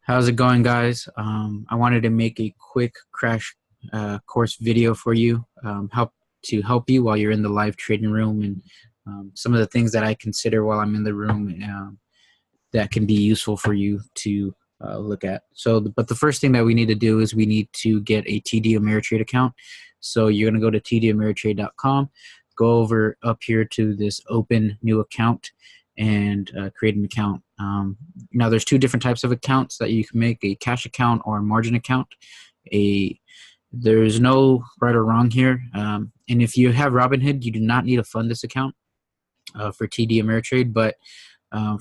How's it going, guys? I wanted to make a quick crash course video for you, help you while you're in the live trading room, and some of the things that I consider while I'm in the room that can be useful for you to look at. But the first thing that we need to do is we need to get a TD Ameritrade account. So you're going to go to tdameritrade.com, go over up here to this Open New Account, and create an account. Now there's two different types of accounts that you can make: a cash account or a margin account. There's no right or wrong here. And if you have Robinhood, you do not need to fund this account for TD Ameritrade. But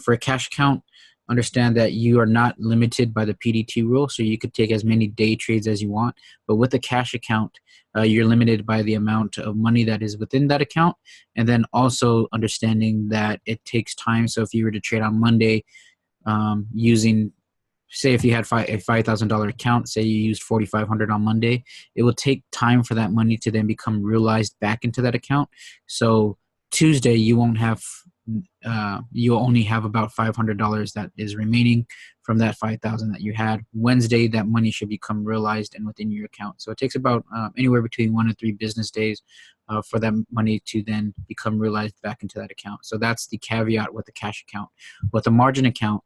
for a cash account, understand that you are not limited by the PDT rule, so you could take as many day trades as you want. But with a cash account, you're limited by the amount of money that is within that account, and then also understanding that it takes time. So if you were to trade on Monday using, say if you had a $5,000 account, say you used $4,500 on Monday, it will take time for that money to then become realized back into that account. So Tuesday you won't have you'll only have about $500 that is remaining from that 5,000 that you had. Wednesday, that money should become realized and within your account. So it takes about anywhere between 1 to 3 business days for that money to then become realized back into that account. So that's the caveat with the cash account. With the margin account,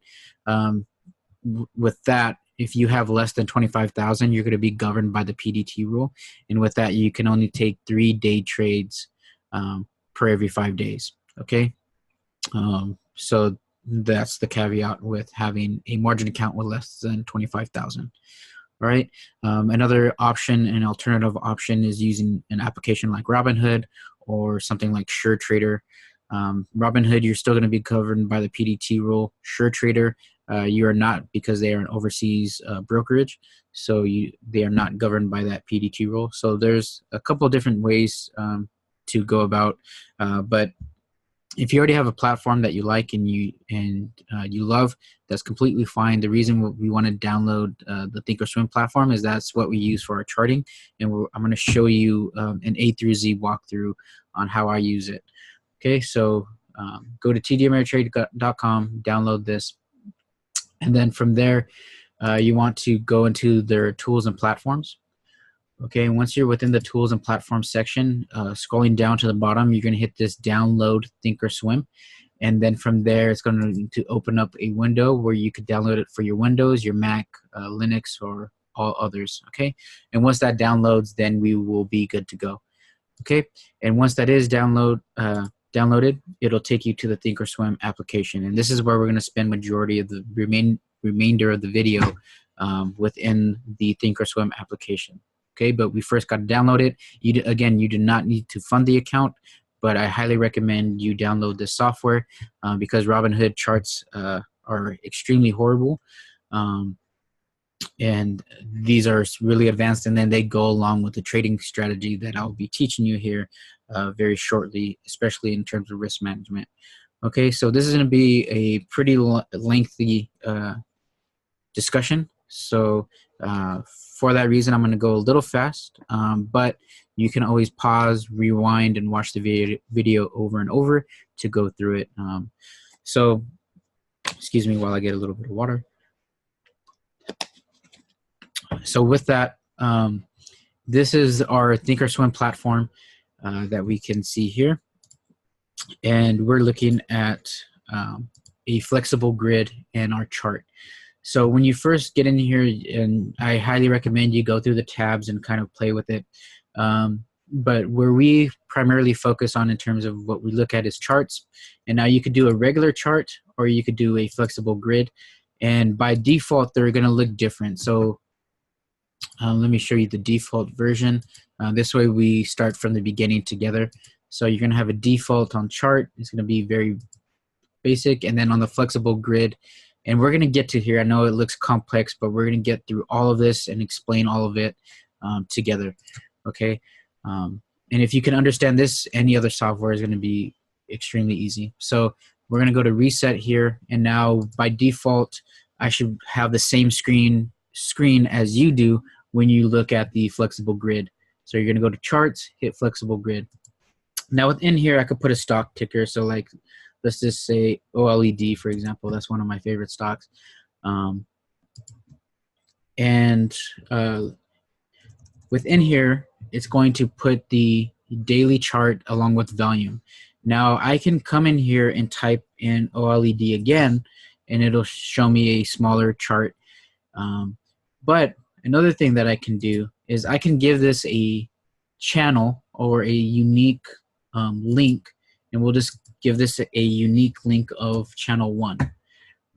with that, if you have less than 25,000, you're going to be governed by the PDT rule, and with that, you can only take 3 day trades per every 5 days. Okay. So that's the caveat with having a margin account with less than 25,000. All right. Another option, an alternative option, is using an application like Robinhood or something like SureTrader. Robinhood, you're still going to be governed by the PDT rule. SureTrader, you are not, because they are an overseas brokerage, so they are not governed by that PDT rule. So there's a couple of different ways to go about, but if you already have a platform that you like and you love, that's completely fine. The reason we want to download the Thinkorswim platform is that's what we use for our charting, and I'm going to show you an A through Z walkthrough on how I use it. Okay, so go to tdameritrade.com, download this, and then from there, you want to go into their tools and platforms. Okay, once you're within the tools and platforms section, scrolling down to the bottom, you're going to hit this download Thinkorswim, and then from there it's going to open up a window where you could download it for your Windows, your Mac, Linux, or all others. Okay, and once that downloads, then we will be good to go. Okay, and once that is downloaded, it'll take you to the Thinkorswim application, and this is where we're going to spend majority of the remainder of the video within the Thinkorswim application. Okay, but we first got to download it. Again, you do not need to fund the account, but I highly recommend you download this software because Robinhood charts are extremely horrible. And these are really advanced, and then they go along with the trading strategy that I'll be teaching you here very shortly, especially in terms of risk management. Okay, so this is going to be a pretty lengthy discussion. So for that reason, I'm going to go a little fast, but you can always pause, rewind, and watch the video over and over to go through it. So excuse me while I get a little bit of water. So with that, this is our Thinkorswim platform that we can see here. And we're looking at a flexible grid in our chart. So when you first get in here, and I highly recommend you go through the tabs and kind of play with it. But where we primarily focus on in terms of what we look at is charts. And now you could do a regular chart or you could do a flexible grid. And by default, they're going to look different. So let me show you the default version. This way we start from the beginning together. So you're going to have a default on chart. It's going to be very basic. And then on the flexible grid, and we're going to get to here. I know it looks complex, but we're going to get through all of this and explain all of it together. Okay. And if you can understand this, any other software is going to be extremely easy. So we're going to go to reset here. And now by default, I should have the same screen as you do when you look at the flexible grid. So you're going to go to charts, hit flexible grid. Now within here, I could put a stock ticker. So like, let's just say OLED, for example. That's one of my favorite stocks. And within here, it's going to put the daily chart along with volume. Now I can come in here and type in OLED again, and it'll show me a smaller chart. But another thing that I can do is I can give this a channel or a unique link, and we'll just give this a unique link of channel 1.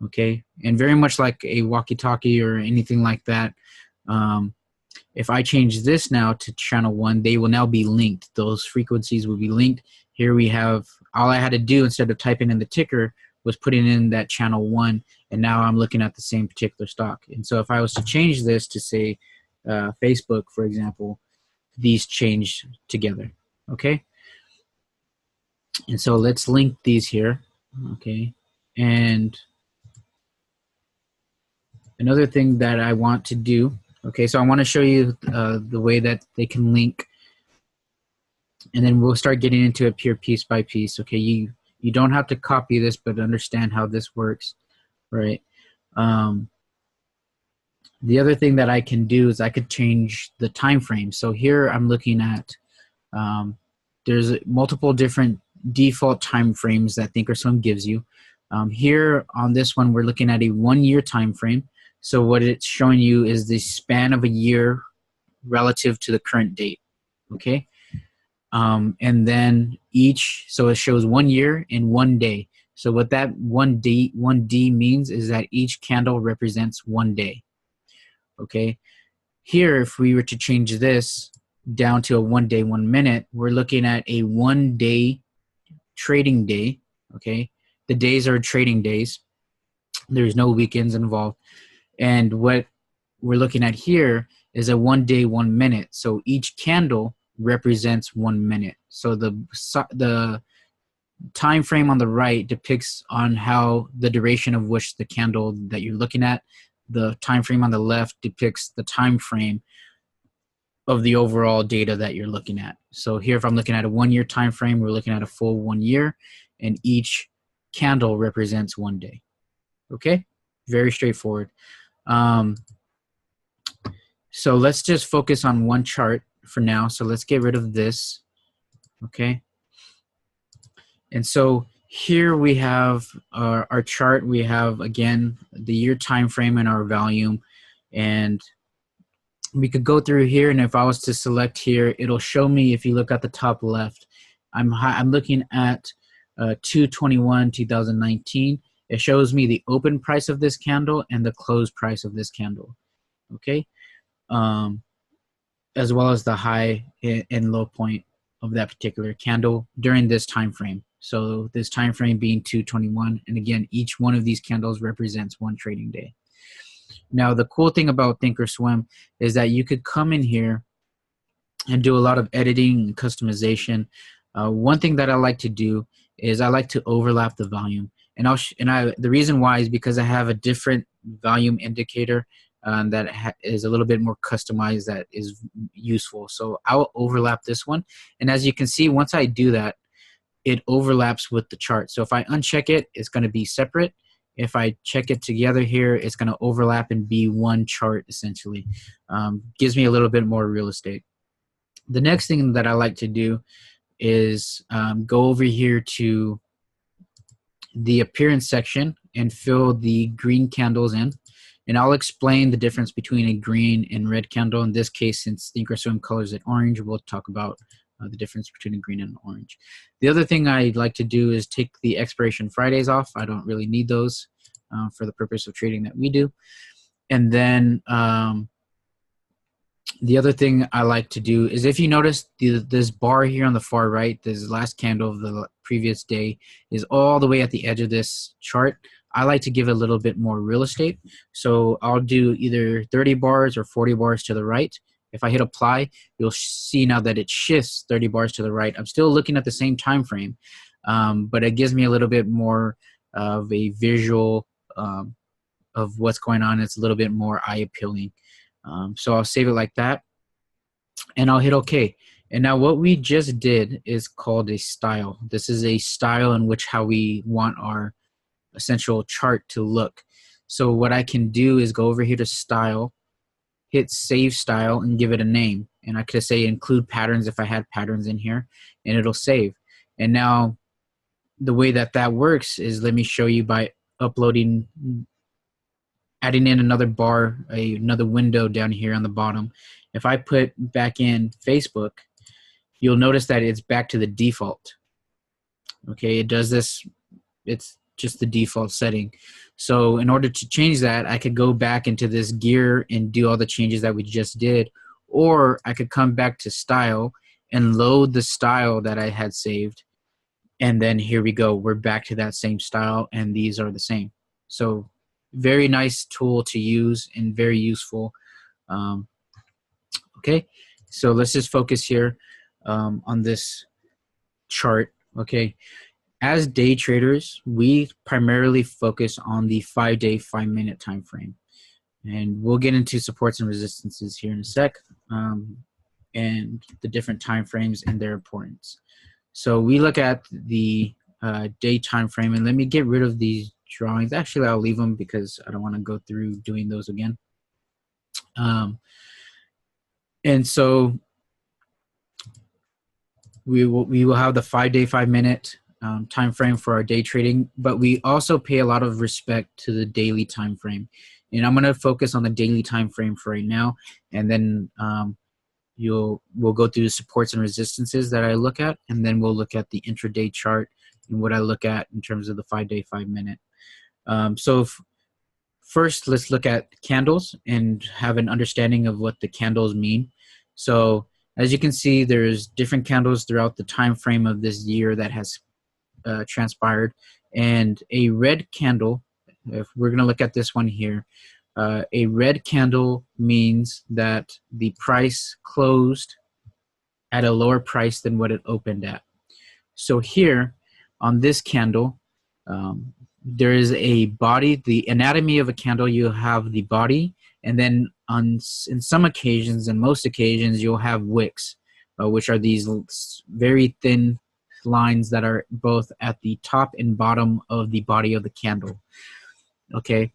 Okay, and very much like a walkie-talkie or anything like that, if I change this now to channel 1, they will now be linked. Those frequencies will be linked. Here we have, all I had to do instead of typing in the ticker was putting in that channel 1, and now I'm looking at the same particular stock. And so if I was to change this to say Facebook, for example, these change together. Okay, and so let's link these here. Okay, and another thing that I want to do, okay, so I want to show you the way that they can link, and then we'll start getting into it here piece by piece. Okay, you don't have to copy this, but understand how this works, right? The other thing that I can do is I could change the time frame. So here I'm looking at, there's multiple different default time frames that Thinkorswim gives you. Here on this one, we're looking at a 1-year time frame. So what it's showing you is the span of a year relative to the current date, okay? And then so it shows 1 year and 1 day. So what that 1D means is that each candle represents 1 day, okay? Here, if we were to change this down to a 1 day, 1 minute, we're looking at a 1 day trading day, okay? The days are trading days. There's no weekends involved. And what we're looking at here is a 1 day, 1 minute. So each candle represents 1 minute. So the time frame on the right depicts on how the duration of which the candle that you're looking at. The time frame on the left depicts the time frame of the overall data that you're looking at. So here, if I'm looking at a 1-year time frame, we're looking at a full 1 year, and each candle represents 1 day. Okay, very straightforward. So let's just focus on one chart for now. So let's get rid of this. Okay. And so here we have our chart. We have, again, the year time frame and our volume. And we could go through here, and if I was to select here, it'll show me, if you look at the top left, I'm looking at 2/21/2019. It shows me the open price of this candle and the close price of this candle, okay? As well as the high and low point of that particular candle during this time frame. So this time frame being 2/21, and again, each one of these candles represents 1 trading day. Now, the cool thing about Thinkorswim is that you could come in here and do a lot of editing and customization. One thing that I like to do is I like to overlap the volume. And the reason why is because I have a different volume indicator that is a little bit more customized, that is useful. So I'll overlap this one. And as you can see, once I do that, it overlaps with the chart. So if I uncheck it, it's going to be separate. If I check it together here, it's going to overlap and be one chart, essentially. Gives me a little bit more real estate. The next thing that I like to do is go over here to the appearance section and fill the green candles in. And I'll explain the difference between a green and red candle. In this case, since Thinkorswim colors it orange, we'll talk about the difference between a green and an orange. The other thing I like to do is take the expiration Fridays off. I don't really need those for the purpose of trading that we do. And then the other thing I like to do is, if you notice this bar here on the far right, this last candle of the previous day is all the way at the edge of this chart. I like to give it a little bit more real estate. So I'll do either 30 bars or 40 bars to the right. If I hit apply, you'll see now that it shifts 30 bars to the right. I'm still looking at the same time frame, but it gives me a little bit more of a visual of what's going on. It's a little bit more eye appealing. So I'll save it like that, and I'll hit OK. And now what we just did is called a style. This is a style in which how we want our essential chart to look. So what I can do is go over here to style, hit save style and give it a name. And I could say include patterns if I had patterns in here, and it'll save. And now the way that that works is, let me show you by uploading, adding in another bar, another window down here on the bottom. If I put back in Facebook, you'll notice that it's back to the default. Okay, it does this, it's just the default setting. So in order to change that, I could go back into this gear and do all the changes that we just did, or I could come back to style and load the style that I had saved, and then here we go, we're back to that same style, and these are the same. So very nice tool to use and very useful. Okay, so let's just focus here on this chart. Okay, as day traders, we primarily focus on the 5-day, 5-minute time frame, and we'll get into supports and resistances here in a sec, and the different time frames and their importance. So we look at the day time frame, and let me get rid of these drawings. Actually, I'll leave them because I don't want to go through doing those again. And so we will have the 5-day, 5-minute time frame for our day trading, but we also pay a lot of respect to the daily time frame. And I'm going to focus on the daily time frame for right now, and then we'll go through the supports and resistances that I look at, and then we'll look at the intraday chart and what I look at in terms of the 5-day, 5-minute. First, let's look at candles and have an understanding of what the candles mean. So as you can see, there's different candles throughout the time frame of this year that has transpired. And a red candle, if we're going to look at this one here, a red candle means that the price closed at a lower price than what it opened at. So here on this candle, there is a body, the anatomy of a candle. You have the body, and then in some occasions, and most occasions, you'll have wicks, which are these very thin lines that are both at the top and bottom of the body of the candle. Okay,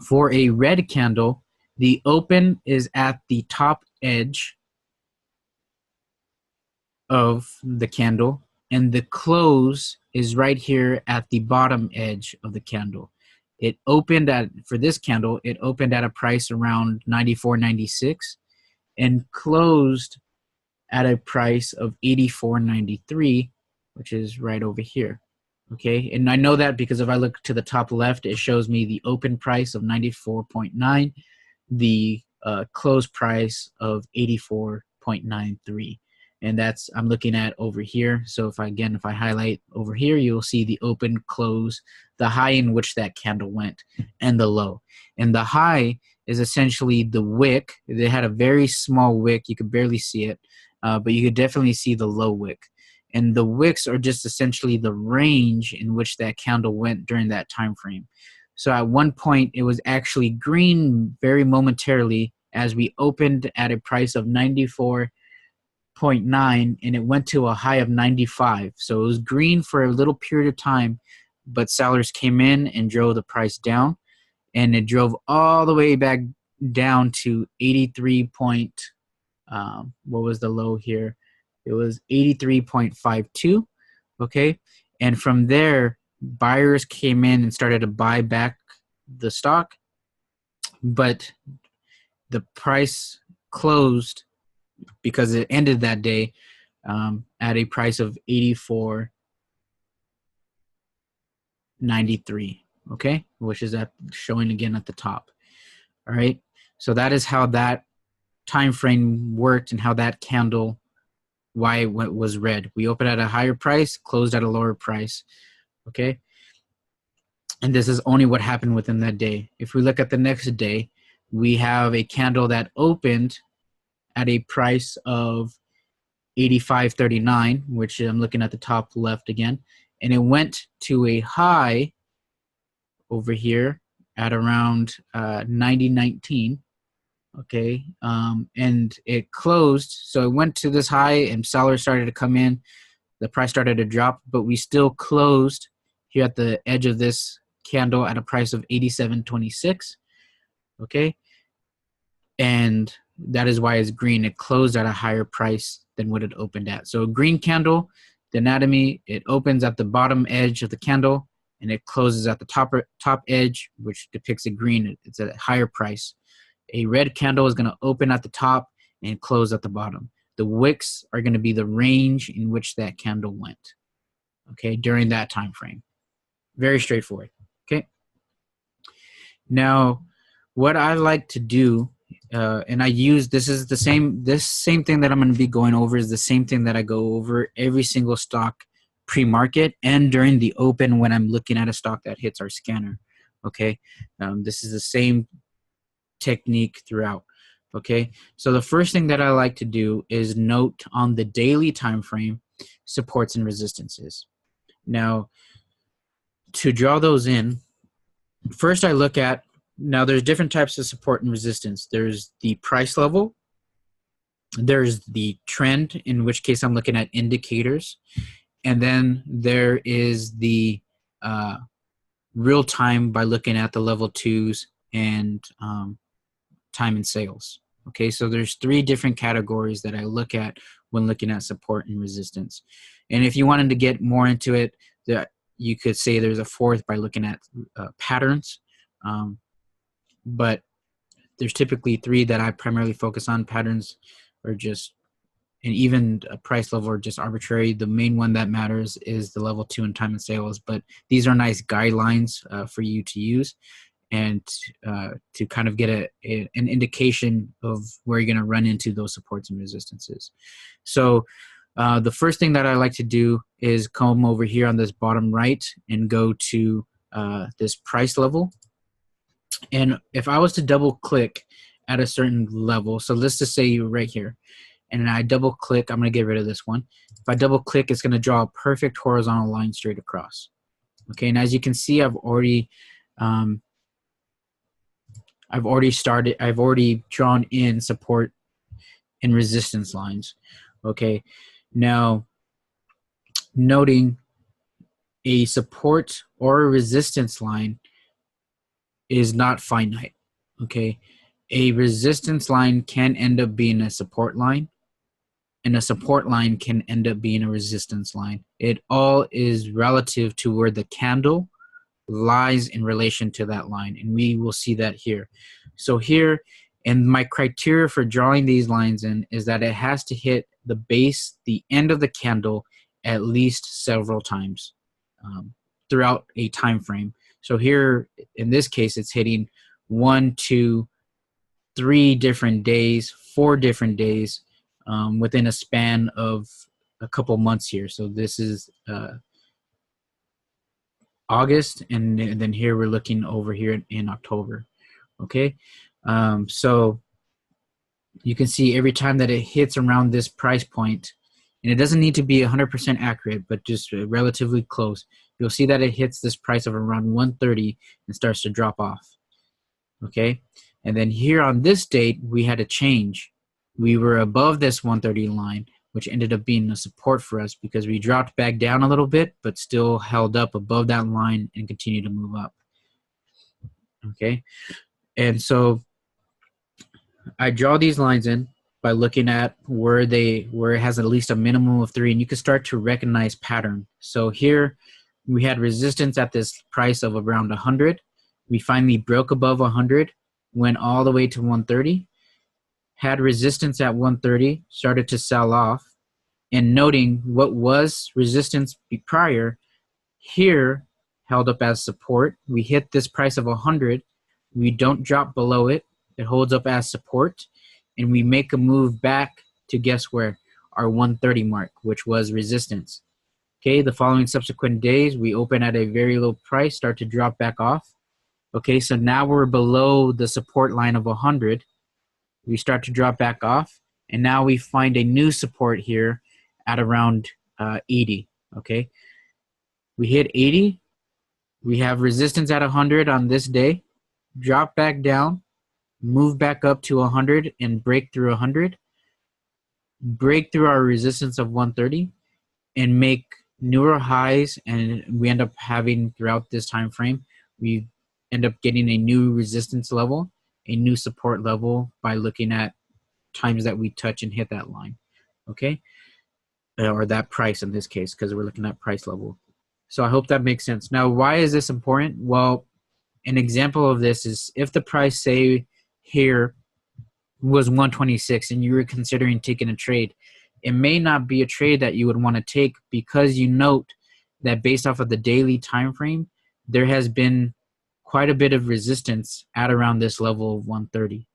for a red candle, the open is at the top edge of the candle, and the close is right here at the bottom edge of the candle. It opened at, for this candle, it opened at a price around 94.96 and closed at a price of 84.93, which is right over here. Okay, and I know that because if I look to the top left, it shows me the open price of 94.9, the close price of 84.93. And that's, I'm looking at over here. So if I highlight over here, you'll see the open, close, the high in which that candle went, and the low. And the high is essentially the wick. They had a very small wick. You could barely see it, but you could definitely see the low wick. And the wicks are just essentially the range in which that candle went during that time frame. So at one point, it was actually green very momentarily as we opened at a price of 94.9, and it went to a high of 95. So it was green for a little period of time, but sellers came in and drove the price down, and it drove all the way back down to 83 point, what was the low here? It was 83.52, okay? And from there, buyers came in and started to buy back the stock, but the price closed, because it ended that day at a price of 84.93, okay, which is showing again at the top. All right, so that is how that time frame worked and how that candle, why it was red. We opened at a higher price, closed at a lower price, okay, and this is only what happened within that day. If we look at the next day, we have a candle that opened at a price of 85.39, which I'm looking at the top left again, and it went to a high over here at around 90.19, okay, and it closed. So it went to this high, and sellers started to come in. The price started to drop, but we still closed here at the edge of this candle at a price of 87.26, okay. and that is why it's green. It closed at a higher price than what it opened at. So a green candle, the anatomy, it opens at the bottom edge of the candle and it closes at the top edge, which depicts a green. It's at a higher price. A red candle is going to open at the top and close at the bottom. The wicks are going to be the range in which that candle went, okay, during that time frame. Very straightforward, okay? Now, what I like to do, and I use, this same thing that I'm going to be going over is the same thing that I go over every single stock pre-market and during the open when I'm looking at a stock that hits our scanner, okay? This is the same technique throughout, okay? So the first thing that I like to do is note on the daily time frame supports and resistances. Now, to draw those in, first I look at, now there's different types of support and resistance. There's the price level, there's the trend, in which case I'm looking at indicators, and then there is the real time by looking at the level 2s and time and sales. Okay, so there's 3 different categories that I look at when looking at support and resistance. And if you wanted to get more into it, you could say there's a 4th by looking at patterns. But there's typically 3 that I primarily focus on. Patterns are just, and even a price level are just arbitrary. The main one that matters is the level 2 and time and sales. But these are nice guidelines for you to use and to kind of get an indication of where you're going to run into those supports and resistances. So the first thing that I like to do is come over here on this bottom right and go to this price level. And if I was to double click at a certain level, so let's just say you're right here, and I double click, I'm going to get rid of this one. If I double click, it's going to draw a perfect horizontal line straight across. Okay, and as you can see, I've already drawn in support and resistance lines. Okay, now noting a support or a resistance line is not finite. Okay, a resistance line can end up being a support line, and a support line can end up being a resistance line. It all is relative to where the candle lies in relation to that line, and we will see that here. So here, and my criteria for drawing these lines in is that it has to hit the base, the end of the candle, at least several times throughout a time frame. So here, in this case, it's hitting 1, 2, 3 different days, 4 different days within a span of a couple months here. So this is August, and then here we're looking over here in October. Okay, so you can see every time that it hits around this price point, and it doesn't need to be 100% accurate, but just relatively close, you'll see that it hits this price of around 130 and starts to drop off. Okay, and then here on this date, we had a change. We were above this 130 line, which ended up being a support for us because we dropped back down a little bit, but still held up above that line and continued to move up. Okay, and so I draw these lines in by looking at where it has at least a minimum of 3, and you can start to recognize pattern. So here we had resistance at this price of around 100. We finally broke above 100, went all the way to 130, had resistance at 130, started to sell off, and noting what was resistance prior, here held up as support. We hit this price of 100. We don't drop below it. It holds up as support, and we make a move back to guess where? Our 130 mark, which was resistance. Okay, the following subsequent days, we open at a very low price, start to drop back off. Okay, so now we're below the support line of 100. We start to drop back off, and now we find a new support here at around 80. Okay, we hit 80. We have resistance at 100 on this day. Drop back down, move back up to 100 and break through 100, break through our resistance of 130, and make newer highs. And we end up having, throughout this time frame, we end up getting a new resistance level, a new support level by looking at times that we touch and hit that line, okay? Or that price in this case, because we're looking at price level. So I hope that makes sense. Now, why is this important? Well, an example of this is if the price, say, here was 126 and you were considering taking a trade, it may not be a trade that you would want to take because you note that based off of the daily time frame, there has been quite a bit of resistance at around this level of 130.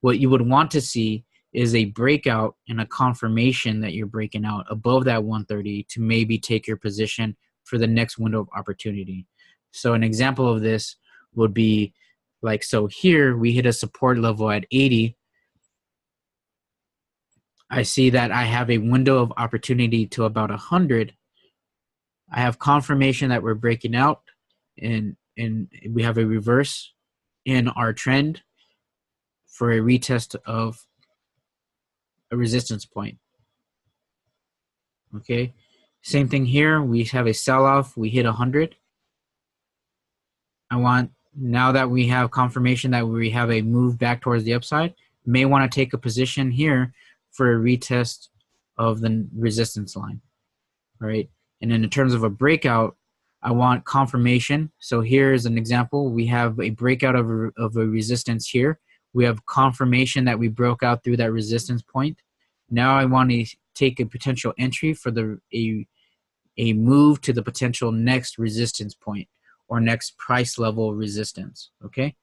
What you would want to see is a breakout and a confirmation that you're breaking out above that 130 to maybe take your position for the next window of opportunity. So an example of this would be like, so here we hit a support level at 80. I see that I have a window of opportunity to about 100. I have confirmation that we're breaking out, and we have a reverse in our trend for a retest of a resistance point. Okay, same thing here. We have a sell-off. We hit 100. Now that we have confirmation that we have a move back towards the upside, may want to take a position here for a retest of the resistance line, right? And then in terms of a breakout, I want confirmation. So here's an example. We have a breakout of a resistance here. We have confirmation that we broke out through that resistance point. Now I want to take a potential entry for a move to the potential next resistance point or next price level resistance, okay?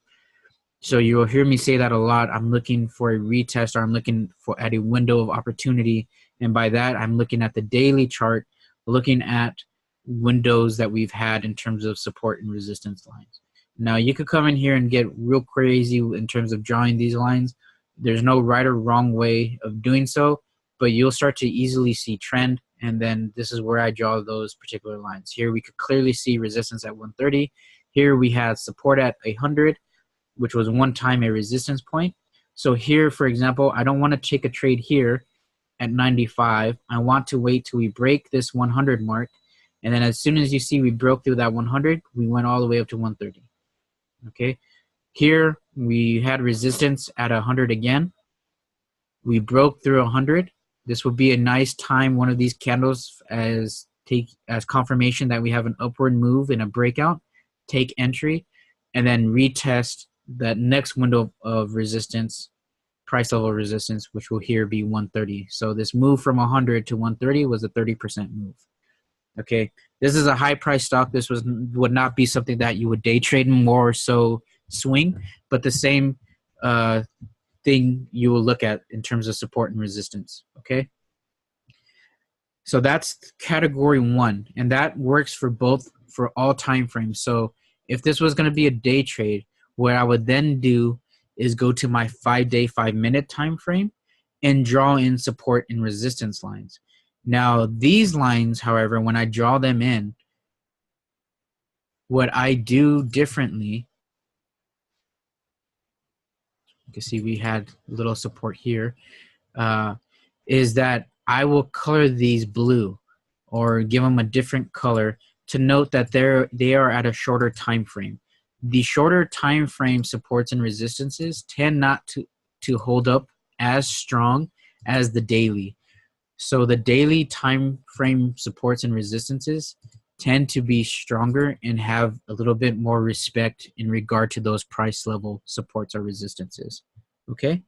So you'll hear me say that a lot. I'm looking for a retest, or I'm looking for at a window of opportunity. And by that, I'm looking at the daily chart, looking at windows that we've had in terms of support and resistance lines. Now, you could come in here and get real crazy in terms of drawing these lines. There's no right or wrong way of doing so, but you'll start to easily see trend, and then this is where I draw those particular lines. Here we could clearly see resistance at 130. Here we had support at 100, which was one time a resistance point. So here, for example, I don't want to take a trade here at 95. I want to wait till we break this 100 mark, and then as soon as you see we broke through that 100, we went all the way up to 130. Okay, here we had resistance at 100 again. We broke through 100. This would be a nice time, one of these candles as confirmation that we have an upward move in a breakout. Take entry, and then retest that next window of resistance, price level resistance, which will here be 130. So this move from 100 to 130 was a 30% move. Okay, this is a high price stock. This would not be something that you would day trade, more so swing, but the same thing you will look at in terms of support and resistance. Okay, so that's category one, and that works for all time frames. So if this was going to be a day trade, what I would then do is go to my 5-day, 5-minute time frame and draw in support and resistance lines. Now, these lines, however, when I draw them in, what I do differently, you can see we had a little support here, is that I will color these blue or give them a different color to note that they are at a shorter time frame. The shorter time frame supports and resistances tend not to hold up as strong as the daily. So the daily time frame supports and resistances tend to be stronger and have a little bit more respect in regard to those price level supports or resistances. Okay?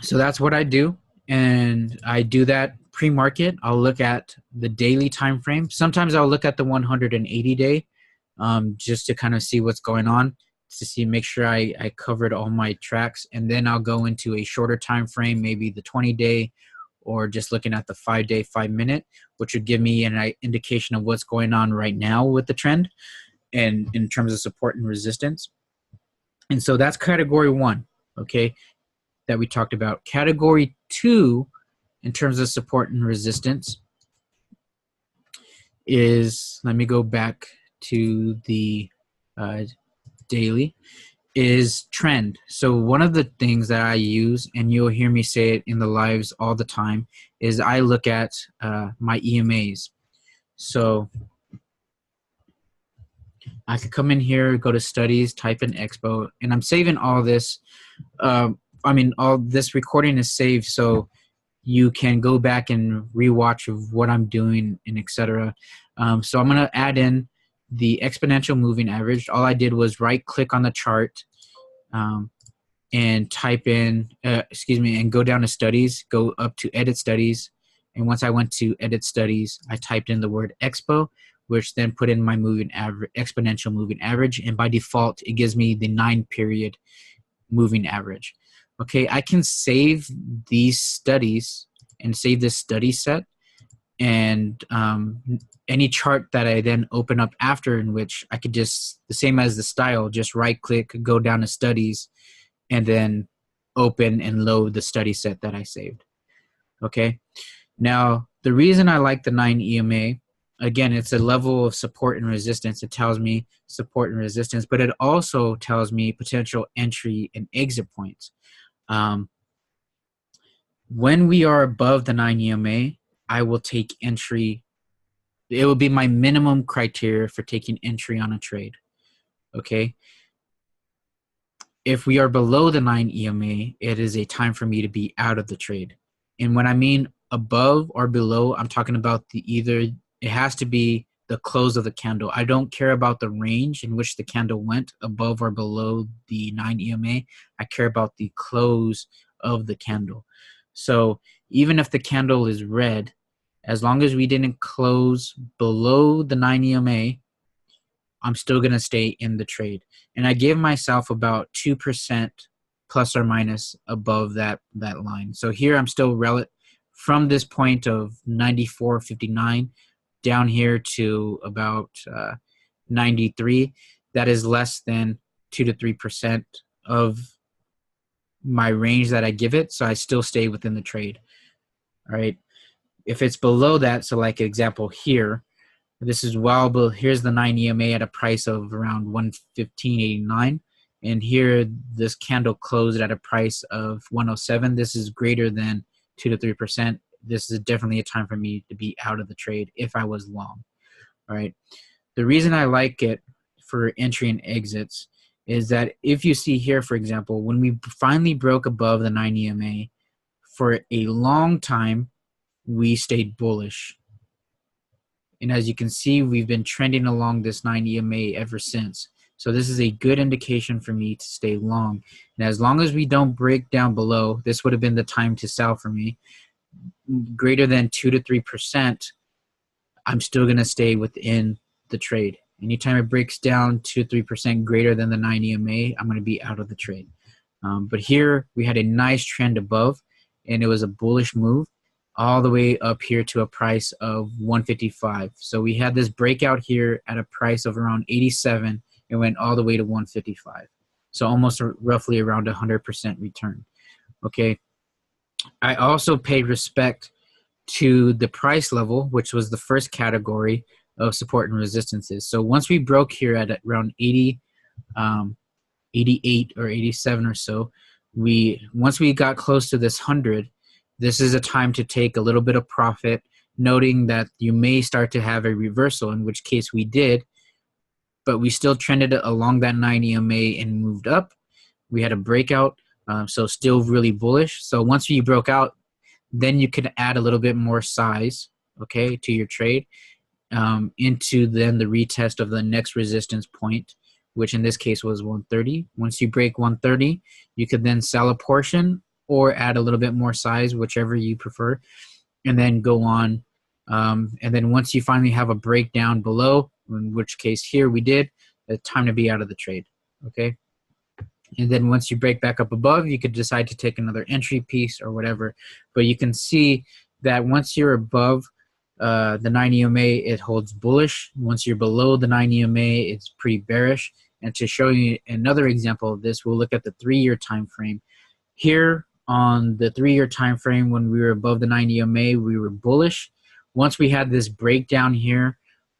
So that's what I do, and I do that pre-market. I'll look at the daily time frame. Sometimes I'll look at the 180-day just to kind of see what's going on, to make sure I covered all my tracks, and then I'll go into a shorter time frame, maybe the 20-day, or just looking at the 5-day, 5-minute, which would give me an indication of what's going on right now with the trend and in terms of support and resistance. And so that's category one, okay, that we talked about. Category two, in terms of support and resistance, is, let me go back to the daily, is trend. So one of the things that I use, and you'll hear me say it in the lives all the time, is I look at my EMAs. So I could come in here, go to studies, type in Expo, and I'm saving all this. All this recording is saved, so you can go back and rewatch of what I'm doing and etc. So I'm gonna add in the exponential moving average. All I did was right click on the chart and type in, and go down to studies, go up to edit studies. And once I went to edit studies, I typed in the word Expo, which then put in my moving average, exponential moving average. And by default, it gives me the 9-period moving average. Okay, I can save these studies and save this study set, and any chart that I then open up after, in which I could just, the same as the style, just right click, go down to studies, and then open and load the study set that I saved. Okay, now the reason I like the 9 EMA, again, it's a level of support and resistance. It tells me support and resistance, but it also tells me potential entry and exit points. When we are above the 9 EMA, I will take entry. It will be my minimum criteria for taking entry on a trade. Okay. If we are below the 9 EMA, it is a time for me to be out of the trade. And when I mean above or below, I'm talking about it has to be the close of the candle. I don't care about the range in which the candle went above or below the 9 EMA. I care about the close of the candle. So even if the candle is red, as long as we didn't close below the 9 EMA, I'm still going to stay in the trade. And I give myself about 2% plus or minus above that line. So here I'm still from this point of 94.59 down here to about 93. That is less than 2 to 3% of my range that I give it, so I still stay within the trade. All right. If it's below that, so like example here, this is well below. Here's the 9 EMA at a price of around 115.89, and here this candle closed at a price of 107. This is greater than 2 to 3%. This is definitely a time for me to be out of the trade if I was long. All right. The reason I like it for entry and exits is that if you see here, for example, when we finally broke above the 9 EMA, for a long time, we stayed bullish. And as you can see, we've been trending along this 9 EMA ever since. So this is a good indication for me to stay long. And as long as we don't break down below, this would have been the time to sell for me, greater than 2 to 3%, I'm still going to stay within the trade. Anytime it breaks down 2 to 3% greater than the 9 EMA, I'm going to be out of the trade. But here we had a nice trend above, and it was a bullish move all the way up here to a price of 155. So we had this breakout here at a price of around 87 and went all the way to 155. So almost roughly around 100% return. Okay. I also paid respect to the price level, which was the first category of support and resistances. So once we broke here at around 88 or 87 or so, once we got close to this 100, this is a time to take a little bit of profit, noting that you may start to have a reversal, in which case we did, but we still trended along that 9 EMA and moved up. We had a breakout, so still really bullish. So once you broke out, then you can add a little bit more size, okay, to your trade into then the retest of the next resistance point, which in this case was 130. Once you break 130, you could then sell a portion or add a little bit more size, whichever you prefer, and then go on. And then once you finally have a breakdown below, in which case here we did, it's time to be out of the trade, okay? And then once you break back up above, you could decide to take another entry piece or whatever. But you can see that once you're above the 9 EMA, it holds bullish. Once you're below the 9 EMA, it's pretty bearish. And to show you another example of this, we'll look at the 3-year time frame. Here on the 3-year time frame, when we were above the 9 EMA, we were bullish. Once we had this breakdown here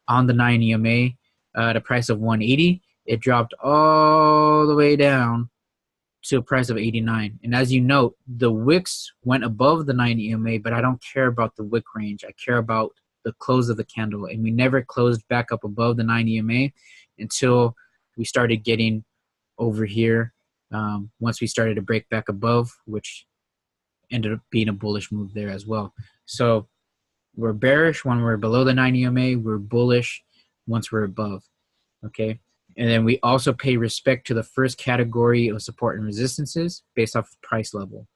on the 9 EMA at a price of 180, it dropped all the way down to a price of 89. And as you note, the wicks went above the 9 EMA, but I don't care about the wick range. I care about the close of the candle, and we never closed back up above the 9 EMA. until we started getting over here. Once we started to break back above, which ended up being a bullish move there as well. So we're bearish when we're below the 9 EMA. We're bullish once we're above. Okay. And then we also pay respect to the first category of support and resistances based off price level.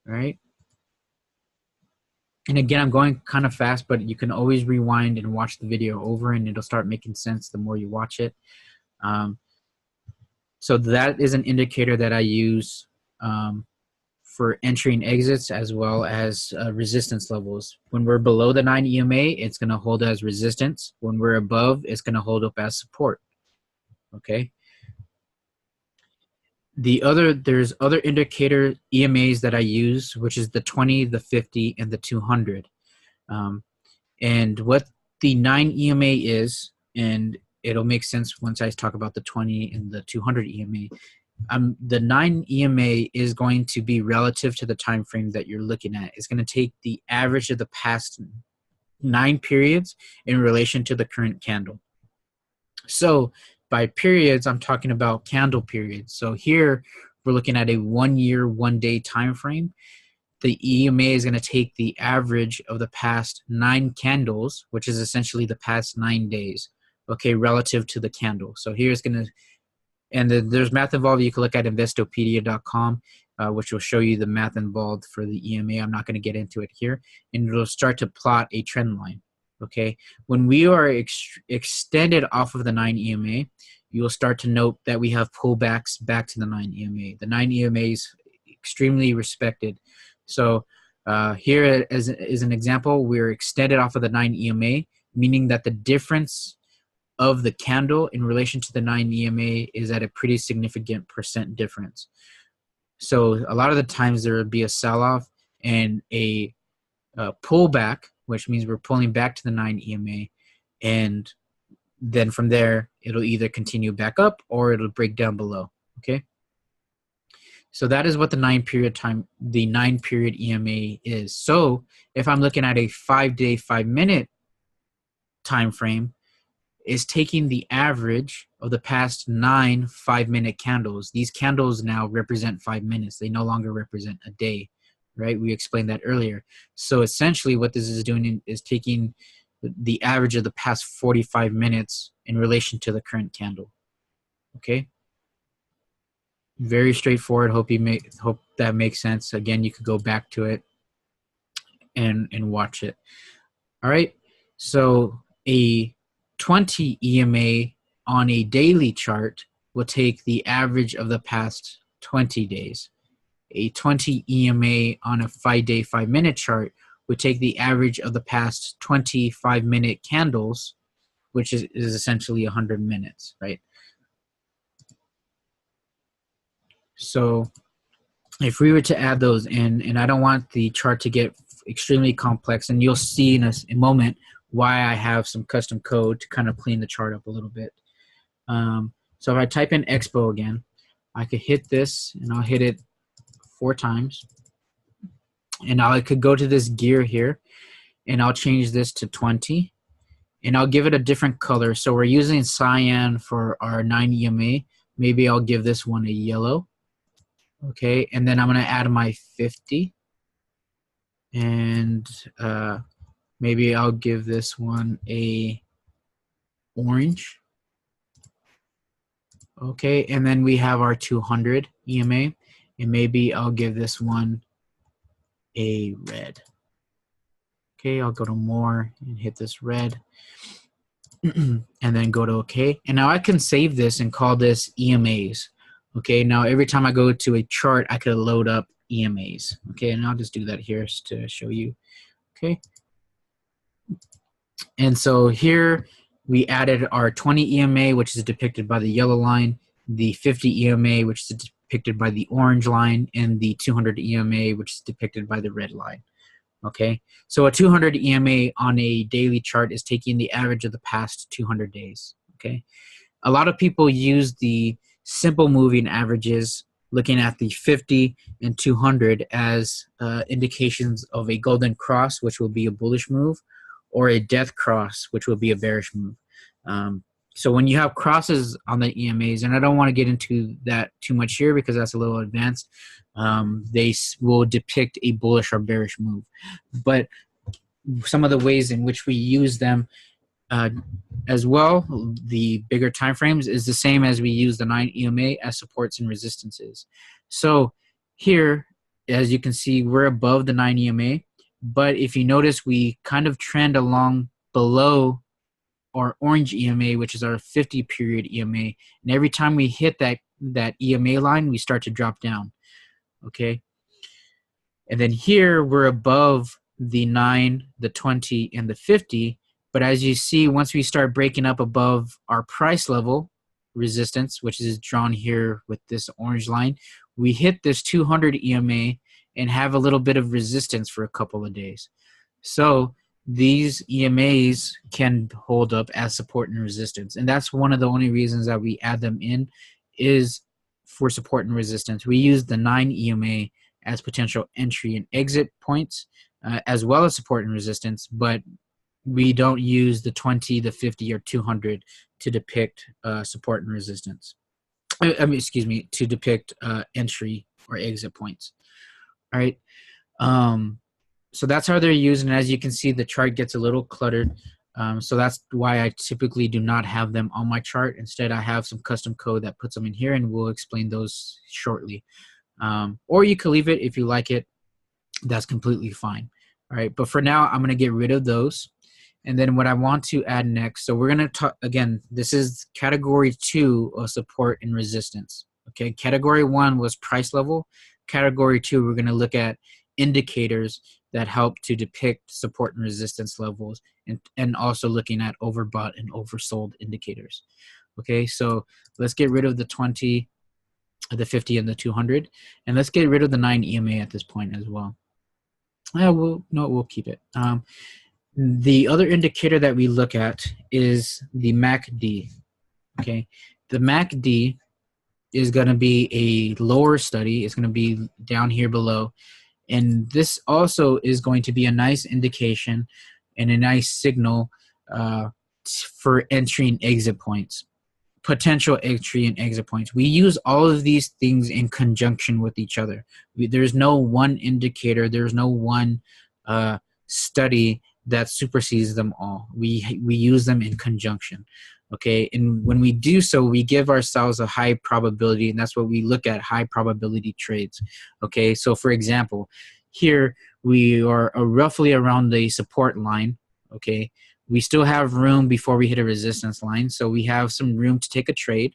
All right. And again, I'm going kind of fast, but you can always rewind and watch the video over, and it'll start making sense the more you watch it. So that is an indicator that I use for entry and exits, as well as resistance levels. When we're below the 9 EMA, it's going to hold as resistance. When we're above, it's going to hold up as support. Okay. There's other indicator EMAs that I use, which is the 20, the 50, and the 200. And what the 9 EMA is, and it'll make sense once I talk about the 20 and the 200 EMA. The 9 EMA is going to be relative to the time frame that you're looking at. It's going to take the average of the past 9 periods in relation to the current candle. So by periods, I'm talking about candle periods. So here we're looking at a 1 year, 1 day time frame. The EMA is going to take the average of the past 9 candles, which is essentially the past 9 days, okay, relative to the candle. So here's going to, and there's math involved. You can look at investopedia.com, which will show you the math involved for the EMA. I'm not going to get into it here. And it'll start to plot a trend line. Okay, when we are extended off of the 9 EMA, you will start to note that we have pullbacks back to the 9 EMA. The 9 EMA is extremely respected. So here is an example. We're extended off of the 9 EMA, meaning that the difference of the candle in relation to the 9 EMA is at a pretty significant percent difference. So a lot of the times there will be a sell-off and a pullback, which means we're pulling back to the 9 EMA, and then from there it'll either continue back up or it'll break down below. Okay, so that is what the 9 period EMA is. So if I'm looking at a 5-day 5-minute time frame, is taking the average of the past 9 5-minute candles. These candles now represent 5 minutes. They no longer represent a day. Right, we explained that earlier. So essentially what this is doing is taking the average of the past 45 minutes in relation to the current candle. Okay, very straightforward. Hope that makes sense. Again, you could go back to it and watch it. All right, so a 20 EMA on a daily chart will take the average of the past 20 days. A 20 EMA on a 5-day 5-minute chart would take the average of the past 20 5-minute candles, which is essentially 100 minutes, right? So if we were to add those in, and I don't want the chart to get extremely complex, and you'll see in a moment why I have some custom code to kind of clean the chart up a little bit. So if I type in Expo again, I could hit this, and I'll hit it 4 times, and I could go to this gear here, and I'll change this to 20, and I'll give it a different color. So we're using cyan for our 9 EMA. Maybe I'll give this one a yellow. Okay, and then I'm going to add my 50, and maybe I'll give this one a orange. Okay, and then we have our 200 EMA. And maybe I'll give this one a red. Okay, I'll go to more and hit this red. And then go to OK. And now I can save this and call this EMAs. Okay, now every time I go to a chart, I could load up EMAs. Okay, and I'll just do that here to show you. Okay. And so here we added our 20 EMA, which is depicted by the yellow line, the 50 EMA, which is depicted by the orange line, and the 200 EMA, which is depicted by the red line. Okay, so a 200 EMA on a daily chart is taking the average of the past 200 days. Okay, a lot of people use the simple moving averages, looking at the 50 and 200 as indications of a golden cross, which will be a bullish move, or a death cross, which will be a bearish move. So when you have crosses on the EMAs, and I don't want to get into that too much here because that's a little advanced, they will depict a bullish or bearish move. But some of the ways in which we use them as well, the bigger time frames, is the same as we use the 9 EMA as supports and resistances. So here, as you can see, we're above the 9 EMA, but if you notice, we kind of trend along below our orange EMA, which is our 50 period EMA, and every time we hit that EMA line, we start to drop down. Okay, and then here we're above the 9, the 20, and the 50. But as you see, once we start breaking up above our price level resistance, which is drawn here with this orange line, we hit this 200 EMA and have a little bit of resistance for a couple of days. So these EMAs can hold up as support and resistance. And that's one of the only reasons that we add them in, is for support and resistance. We use the 9 EMA as potential entry and exit points, as well as support and resistance, but we don't use the 20, the 50, or 200 to depict support and resistance. Excuse me, to depict entry or exit points. All right. So that's how they're used, and as you can see, the chart gets a little cluttered. So that's why I typically do not have them on my chart. Instead, I have some custom code that puts them in here, and we'll explain those shortly. Or you can leave it if you like it. That's completely fine. All right, but for now, I'm going to get rid of those. And then what I want to add next, so we're going to talk, again, this is category 2 of support and resistance. Okay, category 1 was price level. Category 2, we're going to look at indicators that help to depict support and resistance levels, and also looking at overbought and oversold indicators. Okay, so let's get rid of the 20, the 50, and the 200, and let's get rid of the 9 EMA at this point as well. We'll keep it. The other indicator that we look at is the MACD. Okay, the MACD is going to be a lower study. It's going to be down here below. And this also is going to be a nice indication and a nice signal for entry and exit points, potential entry and exit points. We use all of these things in conjunction with each other. There's no one indicator. There's no one study that supersedes them all. We use them in conjunction. Okay, and when we do so, we give ourselves a high probability, and that's what we look at, high probability trades. Okay, so for example, here we are roughly around the support line. Okay, we still have room before we hit a resistance line, so we have some room to take a trade.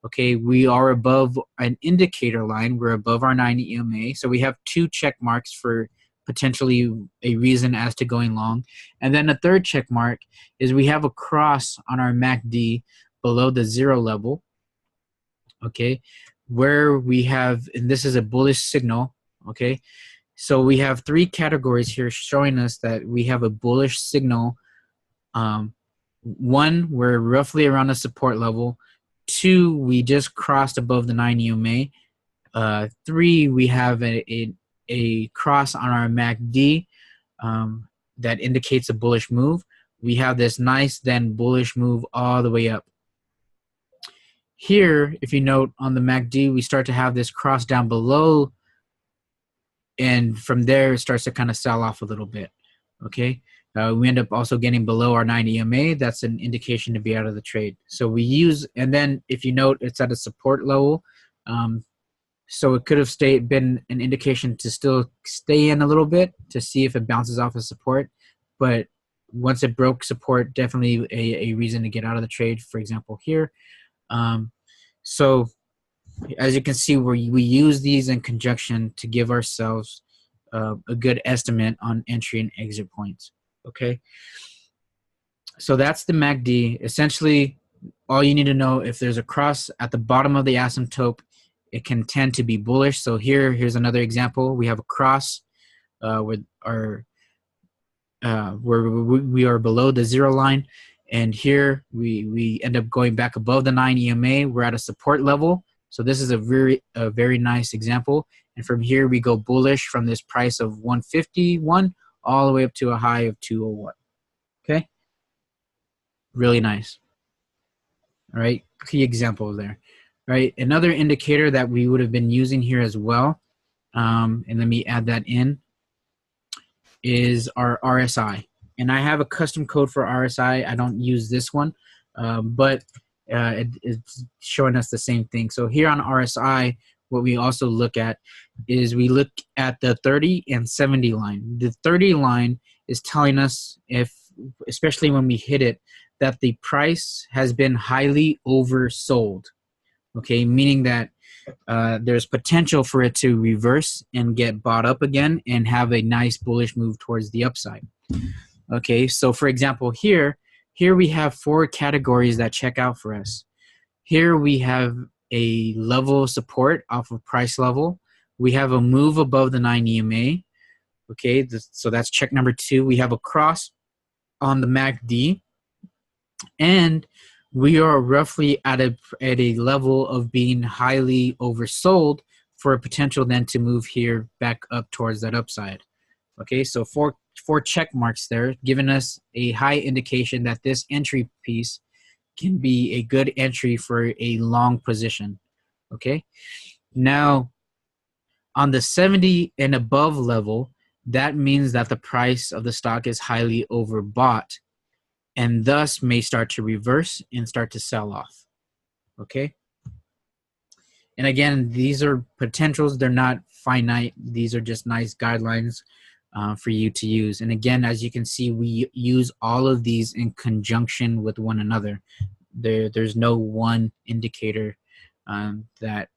Okay, we are above an indicator line. We're above our 9 EMA, so we have 2 check marks for potentially a reason as to going long. And then a third check mark is we have a cross on our MACD below the 0 level, okay, where we have, and this is a bullish signal, okay. So we have 3 categories here showing us that we have a bullish signal. 1, we're roughly around the support level. 2, we just crossed above the 9 EMA. 3, we have a cross on our MACD that indicates a bullish move. We have this nice then bullish move all the way up. Here, if you note on the MACD, we start to have this cross down below, and from there it starts to kind of sell off a little bit. Okay, we end up also getting below our 9 EMA. That's an indication to be out of the trade. So we use, and then if you note, it's at a support level. So it could have been an indication to still stay in a little bit to see if it bounces off of support. But once it broke support, definitely a reason to get out of the trade, for example, here. So as you can see, we use these in conjunction to give ourselves a good estimate on entry and exit points. Okay. So that's the MACD. Essentially, all you need to know, if there's a cross at the bottom of the asymptote, it can tend to be bullish. So here's another example. We have a cross with our where we are below the 0 line, and here we end up going back above the 9 EMA. We're at a support level. So this is a very nice example. And from here we go bullish from this price of 151 all the way up to a high of 201. Okay, really nice. All right, key example there. Right, another indicator that we would have been using here as well, and let me add that in, is our RSI. And I have a custom code for RSI. I don't use this one, but it's showing us the same thing. So here on RSI, what we also look at is we look at the 30 and 70 line. The 30 line is telling us, if, especially when we hit it, that the price has been highly oversold. Okay, meaning that there's potential for it to reverse and get bought up again and have a nice bullish move towards the upside. Okay, so for example, here we have 4 categories that check out for us. Here we have a level of support off of price level. We have a move above the 9 EMA. Okay, so that's check number 2. We have a cross on the MACD, and we are roughly at a level of being highly oversold for a potential then to move here back up towards that upside. Okay, so four check marks there, giving us a high indication that this entry piece can be a good entry for a long position. Okay, now on the 70 and above level, that means that the price of the stock is highly overbought, and thus may start to reverse and start to sell off. Okay, and again, these are potentials. They're not finite. These are just nice guidelines for you to use. And again, as you can see, we use all of these in conjunction with one another. There's no one indicator that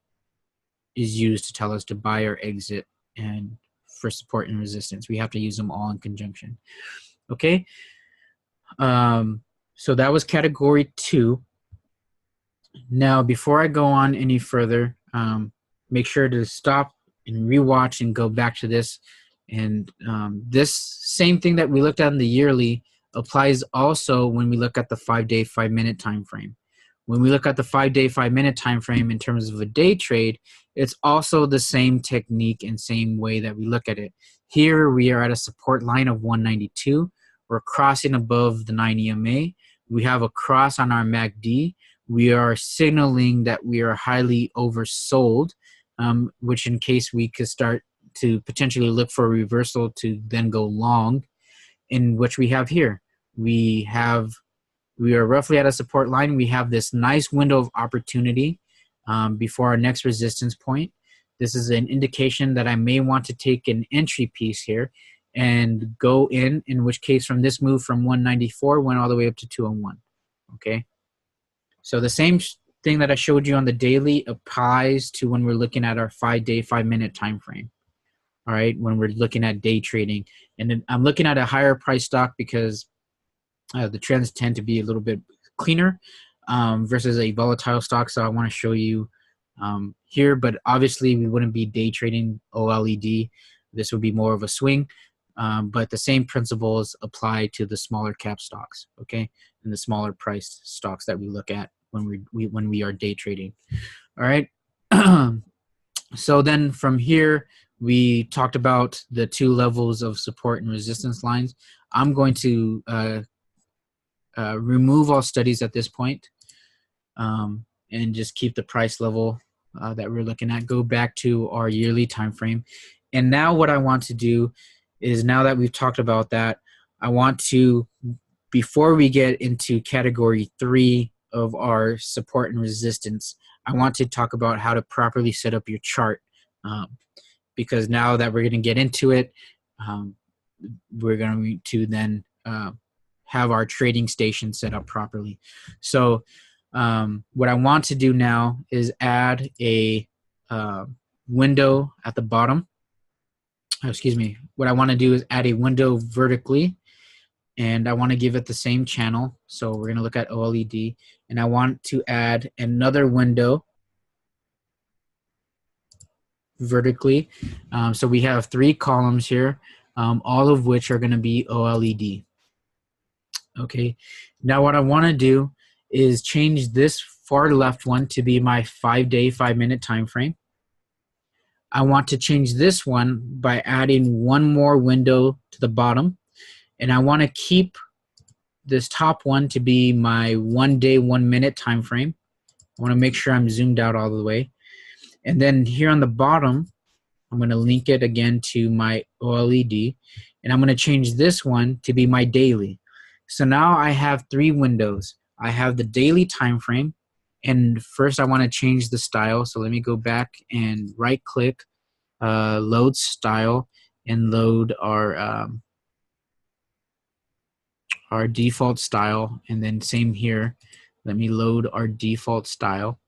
is used to tell us to buy or exit and for support and resistance. We have to use them all in conjunction. Okay, so that was category 2. Now, before I go on any further, make sure to stop and rewatch and go back to this. And this same thing that we looked at in the yearly applies also when we look at the 5-day, 5-minute time frame. When we look at the 5-day, 5-minute time frame in terms of a day trade, it's also the same technique and same way that we look at it. Here we are at a support line of 192. We're crossing above the 9 EMA. We have a cross on our MACD. We are signaling that we are highly oversold, which in case we could start to potentially look for a reversal to then go long, in which we have here. We are roughly at a support line. We have this nice window of opportunity before our next resistance point. This is an indication that I may want to take an entry piece here and go in which case from this move from 194 went all the way up to 201. Okay, so the same thing that I showed you on the daily applies to when we're looking at our 5-day, 5-minute time frame. All right, when we're looking at day trading, and then I'm looking at a higher price stock because the trends tend to be a little bit cleaner versus a volatile stock. So I want to show you here, but obviously we wouldn't be day trading OLED. This would be more of a swing, but the same principles apply to the smaller cap stocks, okay, and the smaller priced stocks that we look at when we are day trading. All right. So then from here, we talked about the 2 levels of support and resistance lines. I'm going to remove all studies at this point, and just keep the price level that we're looking at. Go back to our yearly time frame. And now what I want to do is, now that we've talked about that, I want to, before we get into category 3 of our support and resistance, I want to talk about how to properly set up your chart. Because now that we're going to get into it, we're going to then have our trading station set up properly. So what I want to do now is add a window at the bottom. Excuse me. What I want to do is add a window vertically, and I want to give it the same channel. So we're going to look at OLED, and I want to add another window vertically. So we have 3 columns here, all of which are going to be OLED. Okay, now what I want to do is change this far left one to be my 5-day, 5-minute time frame. I want to change this one by adding one more window to the bottom, and I want to keep this top one to be my 1 day, 1 minute time frame. I want to make sure I'm zoomed out all the way. And then here on the bottom, I'm going to link it again to my OLED, and I'm going to change this one to be my daily. So now I have 3 windows. I have the daily time frame, and first I want to change the style. So let me go back and right click, load style, and load our default style. And then same here, let me load our default style.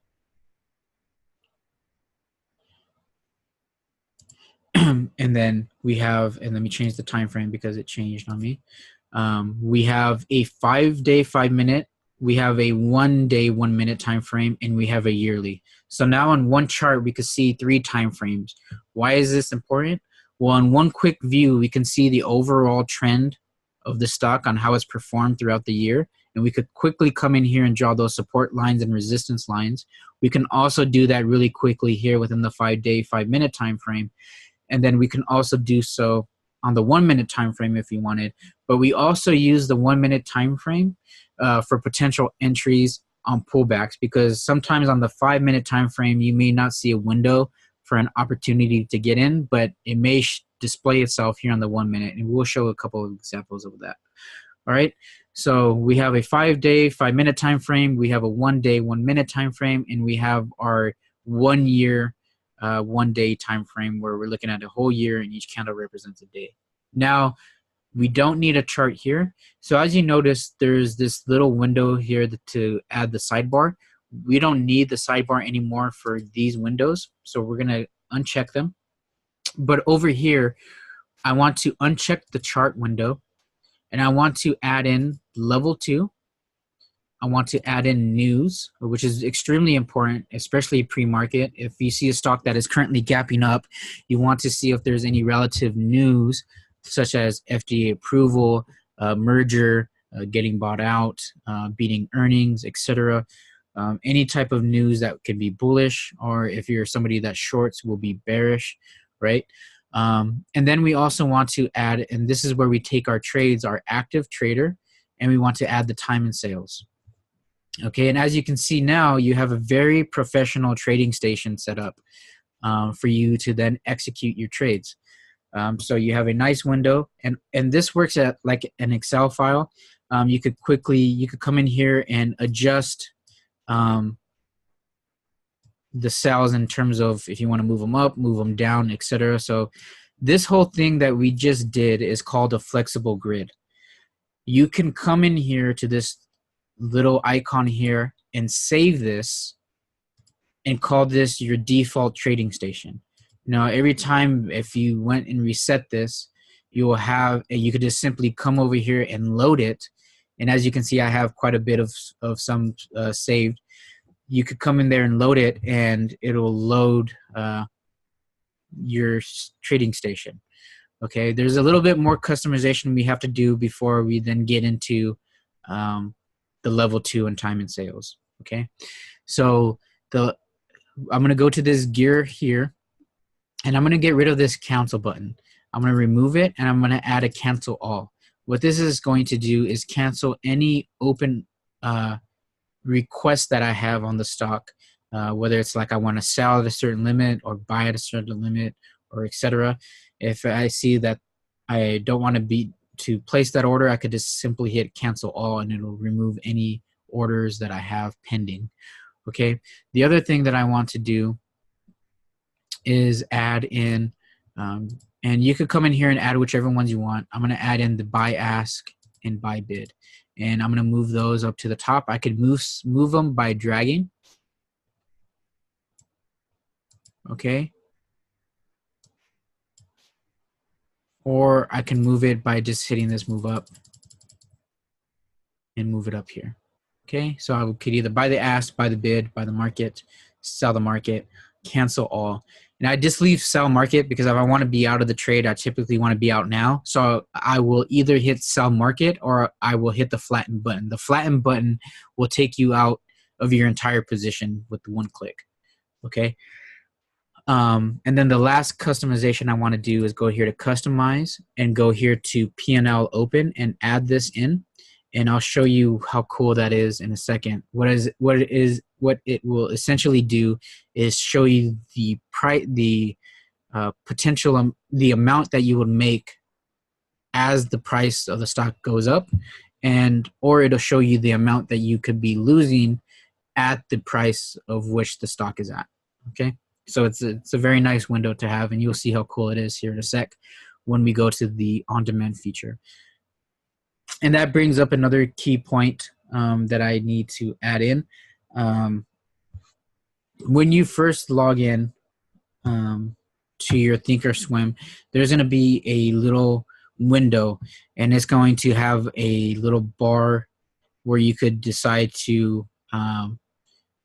And then we have, and let me change the time frame because it changed on me. We have a 5 day, 5 minute, we have a 1 day, 1 minute time frame, and we have a yearly. So now on one chart, we can see 3 time frames. Why is this important? Well, in one quick view, we can see the overall trend of the stock on how it's performed throughout the year. And we could quickly come in here and draw those support lines and resistance lines. We can also do that really quickly here within the 5 day, 5 minute time frame. And then we can also do so on the 1 minute time frame if you wanted. But we also use the 1 minute time frame for potential entries on pullbacks, because sometimes on the 5 minute time frame you may not see a window for an opportunity to get in, but it may display itself here on the 1 minute, and we'll show a couple of examples of that. All right, so we have a 5 day, 5 minute time frame, we have a 1 day, 1 minute time frame, and we have our 1 year, 1 day time frame where we're looking at a whole year and each candle represents a day. Now, we don't need a chart here. So as you notice, there's this little window here to add the sidebar. We don't need the sidebar anymore for these windows, so we're gonna uncheck them. But over here, I want to uncheck the chart window, and I want to add in level 2. I want to add in news, which is extremely important, especially pre-market. If you see a stock that is currently gapping up, you want to see if there's any relative news, such as FDA approval, merger, getting bought out, beating earnings, etc. Any type of news that could be bullish, or if you're somebody that shorts, will be bearish, right? And then we also want to add, and this is where we take our trades, our active trader, and we want to add the time and sales. Okay, and as you can see now, you have a very professional trading station set up for you to then execute your trades. So you have a nice window, and this works at like an Excel file. You could come in here and adjust the cells in terms of if you want to move them up, move them down, etc. So this whole thing that we just did is called a flexible grid. You can come in here to this little icon here and save this and call this your default trading station. Now, every time if you went and reset this, you will have, you could just simply come over here and load it. And as you can see, I have quite a bit of some saved. You could come in there and load it, and it'll load your trading station. Okay, there's a little bit more customization we have to do before we then get into the level 2 and time and sales. Okay, so I'm going to go to this gear here, and I'm going to get rid of this cancel button. I'm going to remove it, and I'm going to add a cancel all. What this is going to do is cancel any open request that I have on the stock, whether it's like I want to sell at a certain limit or buy at a certain limit, or etc. If I see that I don't want to place that order, I could just simply hit cancel all, and it'll remove any orders that I have pending. Okay. The other thing that I want to do is add in, and you could come in here and add whichever ones you want. I'm going to add in the buy ask and buy bid, and I'm going to move those up to the top. I could move them by dragging. Okay. Or I can move it by just hitting this move up and move it up here. Okay, so I could either buy the ask, buy the bid, buy the market, sell the market, cancel all. And I just leave sell market because if I want to be out of the trade, I typically want to be out now. So I will either hit sell market or I will hit the flatten button. The flatten button will take you out of your entire position with one click. Okay. And then the last customization I want to do is go here to customize and go here to P&L open and add this in. and I'll show you how cool that is in a second. What it will essentially do is show you the potential the amount that you would make as the price of the stock goes up, or it'll show you the amount that you could be losing at the price of which the stock is at. Okay, so it's a very nice window to have, and you'll see how cool it is here in a sec when we go to the on-demand feature. And that brings up another key point that I need to add in. When you first log in to your Thinkorswim, there's going to be a little window, and it's going to have a little bar where you could decide to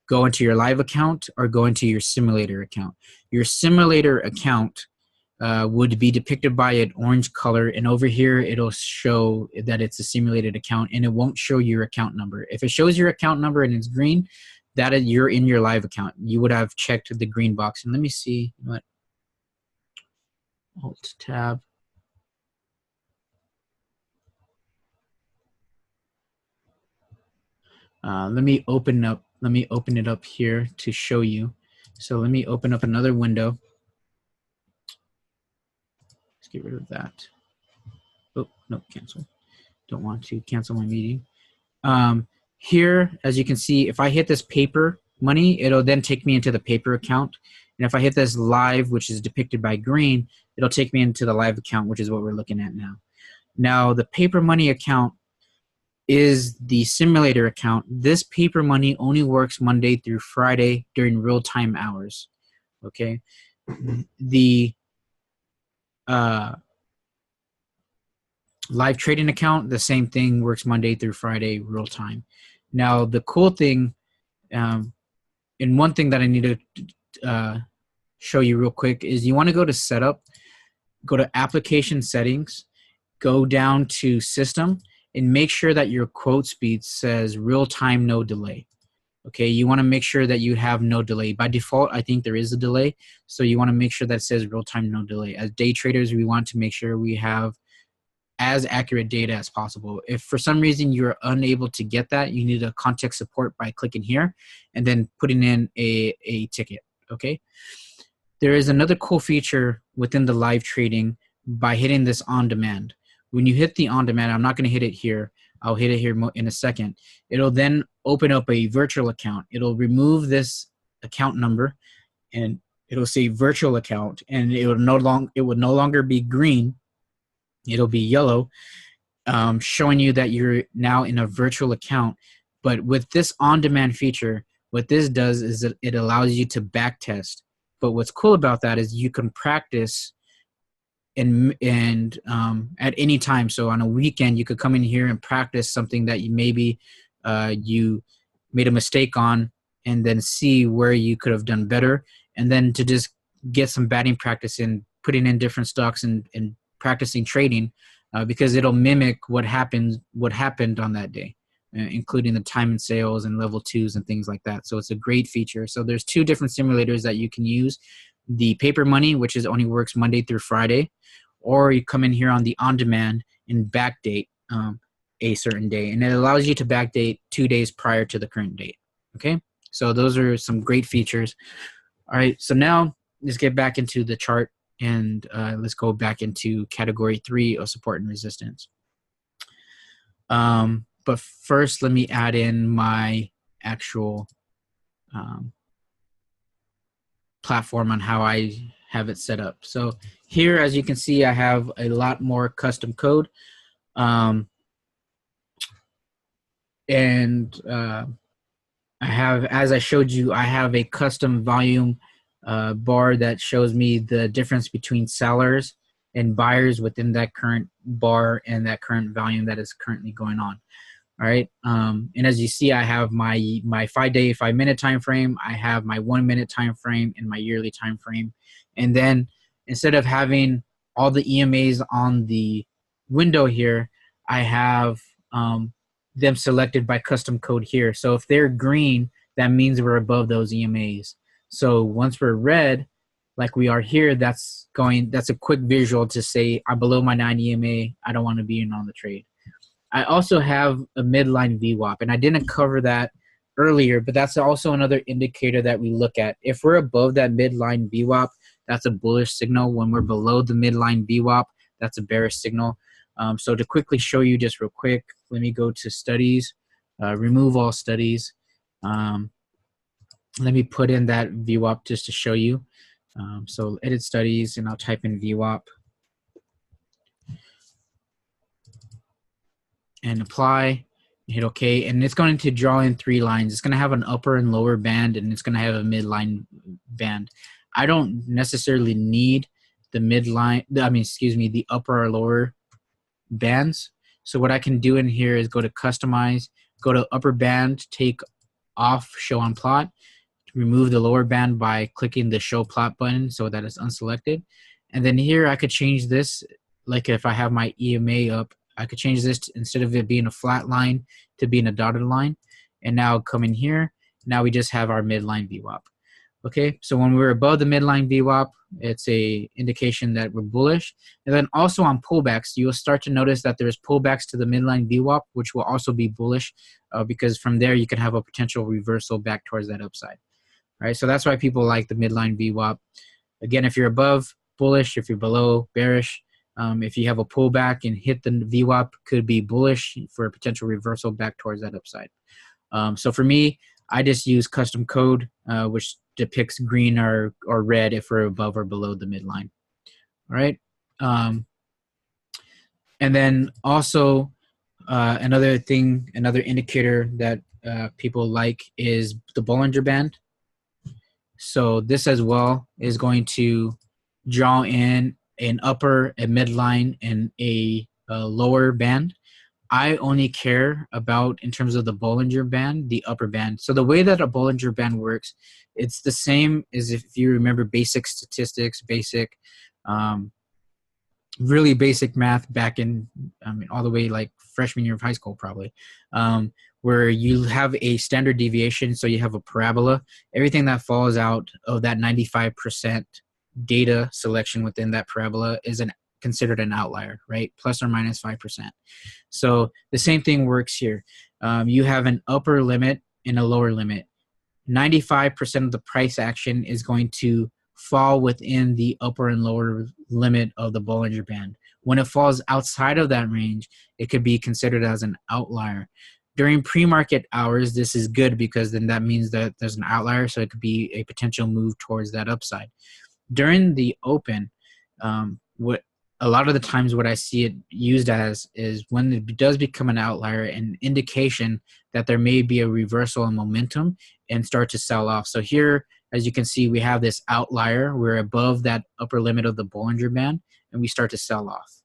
go into your live account or go into your simulator account. Your simulator account would be depicted by an orange color, and over here it'll show that it's a simulated account, and it won't show your account number. If it shows your account number and it's green, that you're in your live account. You would have checked the green box. And let me see what Alt tab. Let me open it up here to show you. So let me open up another window. Let's get rid of that. Oh, no, cancel. Don't want to cancel my meeting. Here, as you can see, if I hit this paper money, it'll then take me into the paper account. And if I hit this live, which is depicted by green, it'll take me into the live account, which is what we're looking at now. Now, the paper money account is the simulator account. This paper money only works Monday through Friday during real-time hours. Okay, the live trading account, the same thing, works Monday through Friday real time. Now, the cool thing, and one thing that I need to show you real quick is you want to go to setup, go to application settings, go down to system, and make sure that your quote speed says real time, no delay. Okay, you want to make sure that you have no delay. By default, I think there is a delay, so you want to make sure that it says real time, no delay. As day traders, we want to make sure we have as accurate data as possible. If for some reason you're unable to get that, you need a contact support by clicking here and then putting in a ticket. Okay, there is another cool feature within the live trading by hitting this on demand. When you hit the on demand, I'm not going to hit it here, I'll hit it here in a second. It'll then open up a virtual account. It'll remove this account number and it'll say virtual account, and it will no longer be green. It'll be yellow, showing you that you're now in a virtual account. But with this on-demand feature, what this does is that it allows you to back test. But what's cool about that is you can practice and at any time. So on a weekend, you could come in here and practice something that you maybe you made a mistake on, and then see where you could have done better, and then to just get some batting practice in putting in different stocks and practicing trading, because it'll mimic what happened on that day, including the time and sales and level 2s and things like that. So it's a great feature. So there's two different simulators that you can use: the paper money, which is only works Monday through Friday, or you come in here on the on demand and backdate a certain day, and it allows you to backdate 2 days prior to the current date. Okay, so those are some great features. All right, so now let's get back into the chart, and let's go back into category 3 of support and resistance. But first, let me add in my actual platform on how I have it set up. So here, as you can see, I have a lot more custom code. I have, as I showed you, I have a custom volume bar that shows me the difference between sellers and buyers within that current bar and that current volume that is currently going on. All right, and as you see, I have my 5-day, 5-minute time frame. I have my 1-minute time frame and my yearly time frame. And then instead of having all the EMAs on the window here, I have them selected by custom code here. So if they're green, that means we're above those EMAs. So once we're red, like we are here, that's a quick visual to say I'm below my 9 EMA. I don't want to be in on the trade. I also have a midline VWAP, and I didn't cover that earlier, but that's also another indicator that we look at. If we're above that midline VWAP, that's a bullish signal. When we're below the midline VWAP, that's a bearish signal. So to quickly show you just real quick, let me go to studies, remove all studies. Let me put in that VWAP just to show you. So edit studies, and I'll type in VWAP and apply, hit OK. And it's going to draw in 3 lines. It's going to have an upper and lower band, and it's going to have a midline band. I don't necessarily need the midline, the upper or lower bands. So what I can do in here is go to customize, go to upper band, take off show on plot, remove the lower band by clicking the show plot button so that it's unselected. And then here I could change this, like if I have my EMA up, I could change this to, instead of it being a flat line, to being a dotted line. And now come in here, now we just have our midline VWAP. Okay, so when we're above the midline VWAP, it's a indication that we're bullish. And then also on pullbacks, you'll start to notice that there's pullbacks to the midline VWAP, which will also be bullish because from there you can have a potential reversal back towards that upside. All right, so that's why people like the midline VWAP. Again, if you're above, bullish. If you're below, bearish. If you have a pullback and hit the VWAP, could be bullish for a potential reversal back towards that upside. So for me, I just use custom code, which depicts green or red if we're above or below the midline. All right. And then also another indicator that people like is the Bollinger Band. So this as well is going to draw in an upper, a midline, and a lower band. I only care about, in terms of the Bollinger Band, the upper band. So the way that a Bollinger Band works, it's the same as if you remember basic statistics, really basic math back in, all the way like freshman year of high school probably, where you have a standard deviation, so you have a parabola. Everything that falls out of that 95% data selection within that parabola is considered an outlier, right? Plus or minus 5%. So the same thing works here. You have an upper limit and a lower limit. 95% of the price action is going to fall within the upper and lower limit of the Bollinger Band. When it falls outside of that range, it could be considered as an outlier. During pre-market hours, this is good because then that means that there's an outlier, so it could be a potential move towards that upside. During the open, what a lot of the times what I see it used as is when it does become an outlier, an indication that there may be a reversal in momentum and start to sell off. So here, as you can see, we have this outlier. We're above that upper limit of the Bollinger Band, and we start to sell off.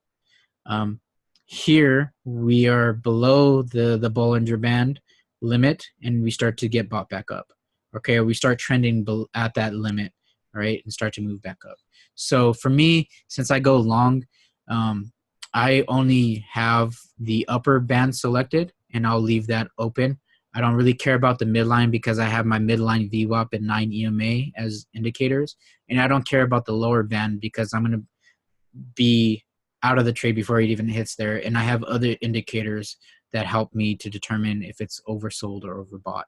Here, we are below the Bollinger Band limit, and we start to get bought back up. Okay, or we start trending at that limit, right, and start to move back up. So for me, since I go long, I only have the upper band selected, and I'll leave that open. I don't really care about the midline because I have my midline VWAP and 9 EMA as indicators. And I don't care about the lower band because I'm going to be out of the trade before it even hits there. And I have other indicators that help me to determine if it's oversold or overbought,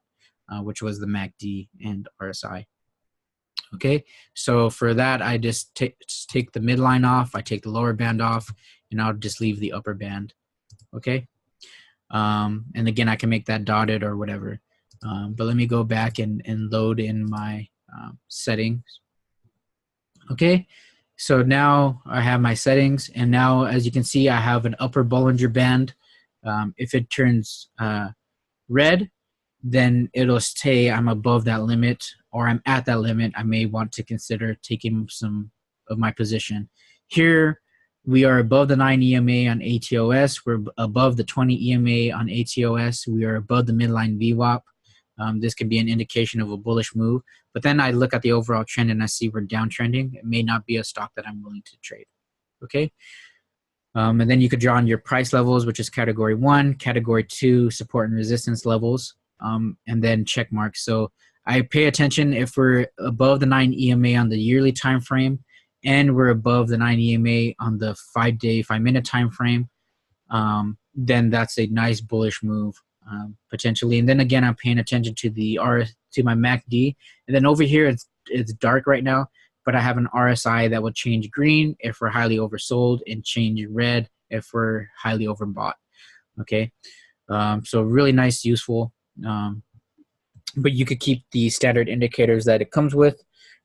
which was the MACD and RSI. Okay, so for that, I just take the midline off, I take the lower band off, and I'll just leave the upper band. Okay. And again, I can make that dotted or whatever. But let me go back and load in my settings. Okay, so now I have my settings, and now as you can see, I have an upper Bollinger Band. If it turns red, then it'll say I'm above that limit or I'm at that limit. I may want to consider taking some of my position. Here, we are above the 9 EMA on ATOS. We're above the 20 EMA on ATOS. We are above the midline VWAP. This could be an indication of a bullish move. But then I look at the overall trend and I see we're downtrending. It may not be a stock that I'm willing to trade. Okay. And then you could draw on your price levels, which is category 1, category 2, support and resistance levels, and then check marks. So I pay attention if we're above the 9 EMA on the yearly time frame, and we're above the 9 EMA on the 5-day, 5-minute time frame. then that's a nice bullish move potentially. And then again, I'm paying attention to the to my MACD, and then over here it's dark right now, but I have an RSI that will change green if we're highly oversold and change red if we're highly overbought. Okay, so really nice, useful. But you could keep the standard indicators that it comes with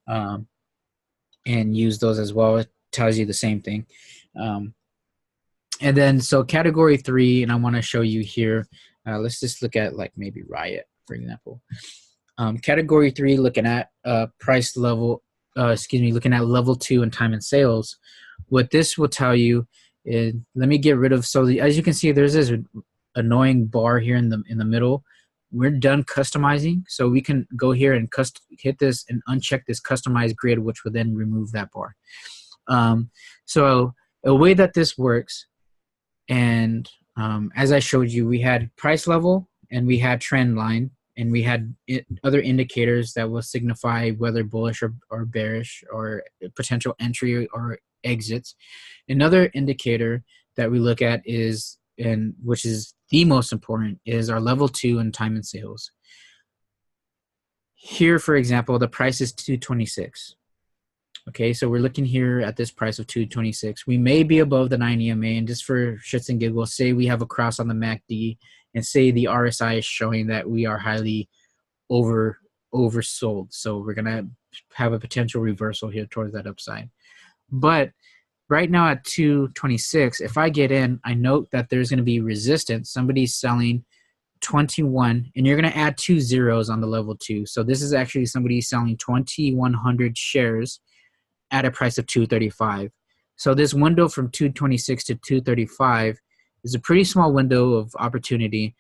and use those as well. It tells you the same thing. And then so category 3, and I want to show you here. Let's just look at like maybe Riot, for example. Category 3, looking at price level, looking at level 2 and time and sales. What this will tell you is, let me get rid of, so as you can see, there's this annoying bar here in the middle. We're done customizing, so we can go here and hit this and uncheck this customize grid, which will then remove that bar. So a way that this works, and as I showed you, we had price level and we had trend line, and we had other indicators that will signify whether bullish or bearish or potential entry or exits. Another indicator that we look at is, and which is the most important, is our level 2 and time and sales. Here, for example, the price is 226. Okay, so we're looking here at this price of 226. We may be above the 9 EMA, and just for shits and giggles, say we have a cross on the MACD, and say the RSI is showing that we are highly oversold. So we're gonna have a potential reversal here towards that upside. But right now at 226, if I get in, I note that there's gonna be resistance. Somebody's selling 21, and you're gonna add 2 zeros on the level 2. So this is actually somebody selling 2,100 shares at a price of 235. So this window from 226 to 235 is a pretty small window of opportunity.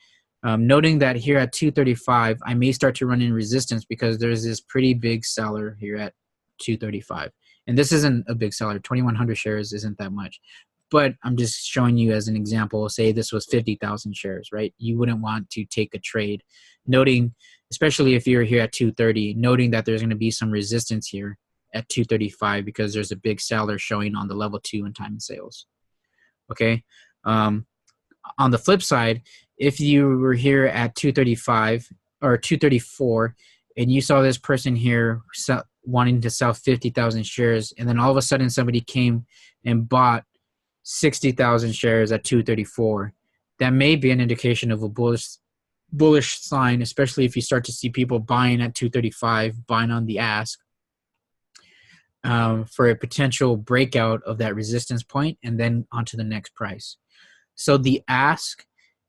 Noting that here at 235, I may start to run in resistance because there's this pretty big seller here at 235. And this isn't a big seller. 2,100 shares isn't that much. But I'm just showing you as an example. Say this was 50,000 shares, right? You wouldn't want to take a trade, noting, especially if you're here at 230, noting that there's going to be some resistance here at 235 because there's a big seller showing on the level 2 and time and sales. Okay. On the flip side, if you were here at 235 or 234 and you saw this person here wanting to sell 50,000 shares, and then all of a sudden somebody came and bought 60,000 shares at 234, that may be an indication of a bullish sign, especially if you start to see people buying at 235, buying on the ask, for a potential breakout of that resistance point and then onto the next price. So the ask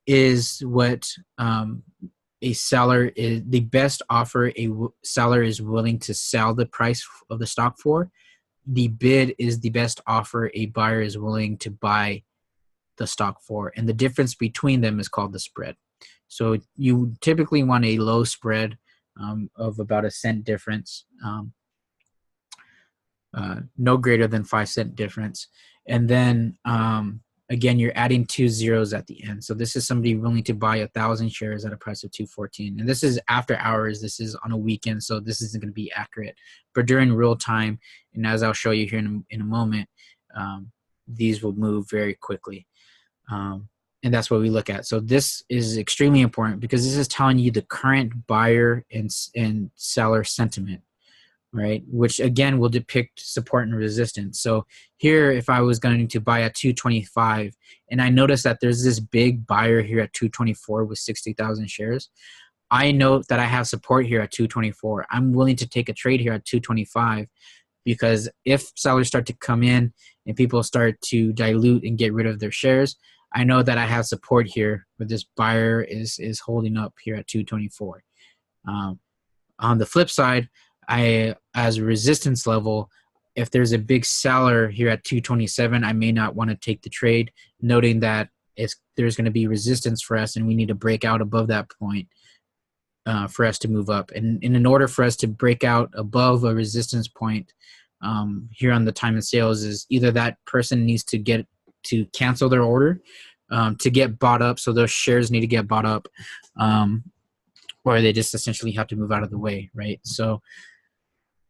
is what a seller is, the best offer a seller is willing to sell the price of the stock for. The bid is the best offer a buyer is willing to buy the stock for. And the difference between them is called the spread. So you typically want a low spread of about a cent difference. No greater than 5-cent difference. And then again, you're adding 2 zeros at the end. So this is somebody willing to buy 1,000 shares at a price of 214. And this is after hours. This is on a weekend, so this isn't going to be accurate. But during real time, and as I'll show you here in a moment, these will move very quickly. And that's what we look at. So this is extremely important because this is telling you the current buyer and seller sentiment, right? Which again will depict support and resistance. So here, if I was going to buy at 225 and I notice that there's this big buyer here at 224 with 60,000 shares, I note that I have support here at 224. I'm willing to take a trade here at 225 because if sellers start to come in and people start to dilute and get rid of their shares, I know that I have support here where this buyer is holding up here at 224. On the flip side, as a resistance level, if there's a big seller here at 227, I may not want to take the trade, noting that there's going to be resistance for us and we need to break out above that point for us to move up. And in order for us to break out above a resistance point here on the time and sales, is either that person needs to cancel their order to get bought up, so those shares need to get bought up, or they just essentially have to move out of the way, right? So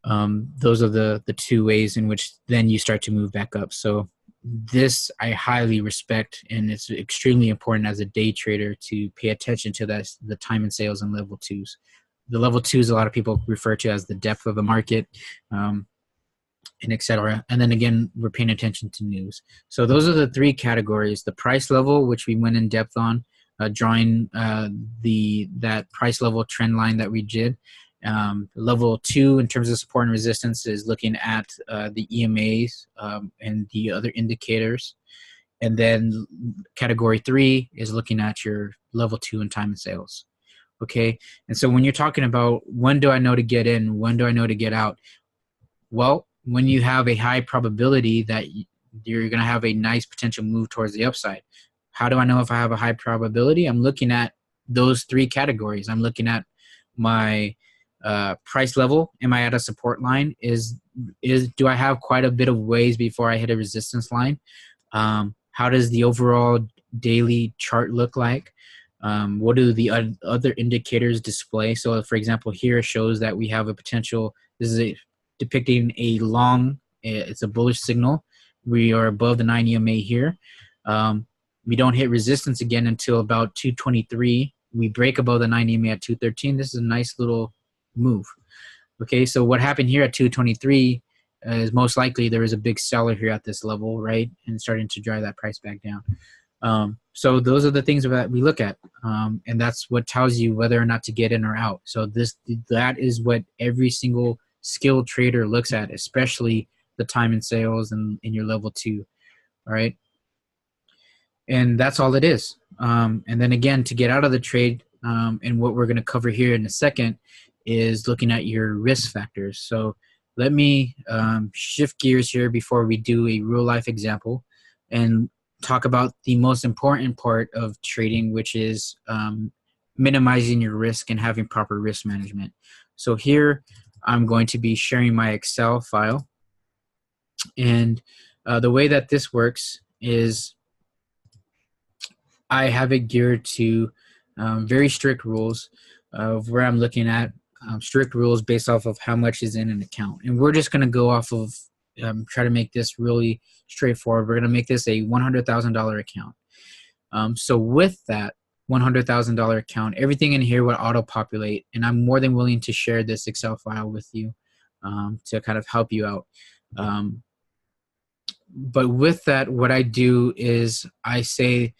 those are the two ways in which then you start to move back up. So this I highly respect, and it's extremely important as a day trader to pay attention to that, the time and sales and level twos. The level twos, a lot of people refer to as the depth of the market, and etc. And then again, we're paying attention to news. So those are the three categories: the price level, which we went in depth on, drawing that price level trend line that we did. Level 2 in terms of support and resistance is looking at the EMAs and the other indicators. And then category 3 is looking at your level 2 and time and sales. Okay, and so when you're talking about when do I know to get in, when do I know to get out? Well, when you have a high probability that you're going to have a nice potential move towards the upside. How do I know if I have a high probability? I'm looking at those three categories. I'm looking at my price level. Am I at a support line? Do I have quite a bit of ways before I hit a resistance line? How does the overall daily chart look like? What do the other indicators display? So, for example, here it shows that we have a potential. This is depicting a long. It's a bullish signal. We are above the 9 EMA here. We don't hit resistance again until about 223. We break above the 9 EMA at 213. This is a nice little move. Okay, so what happened here at 223 is most likely there was a big seller here at this level, right, and starting to drive that price back down. So those are the things that we look at, and that's what tells you whether or not to get in or out. So that is what every single skilled trader looks at, especially the time and sales and in your level 2. All right, and that's all it is. And then again, to get out of the trade, and what we're going to cover here in a second is looking at your risk factors. So let me shift gears here before we do a real life example and talk about the most important part of trading, which is minimizing your risk and having proper risk management. So here I'm going to be sharing my Excel file, and the way that this works is I have it geared to very strict rules of where I'm looking at strict rules based off of how much is in an account. And we're just going to go off of try to make this really straightforward. We're going to make this a $100,000 account. So with that $100,000 account, everything in here would auto-populate, and I'm more than willing to share this Excel file with you to kind of help you out. But with that, what I do is I say,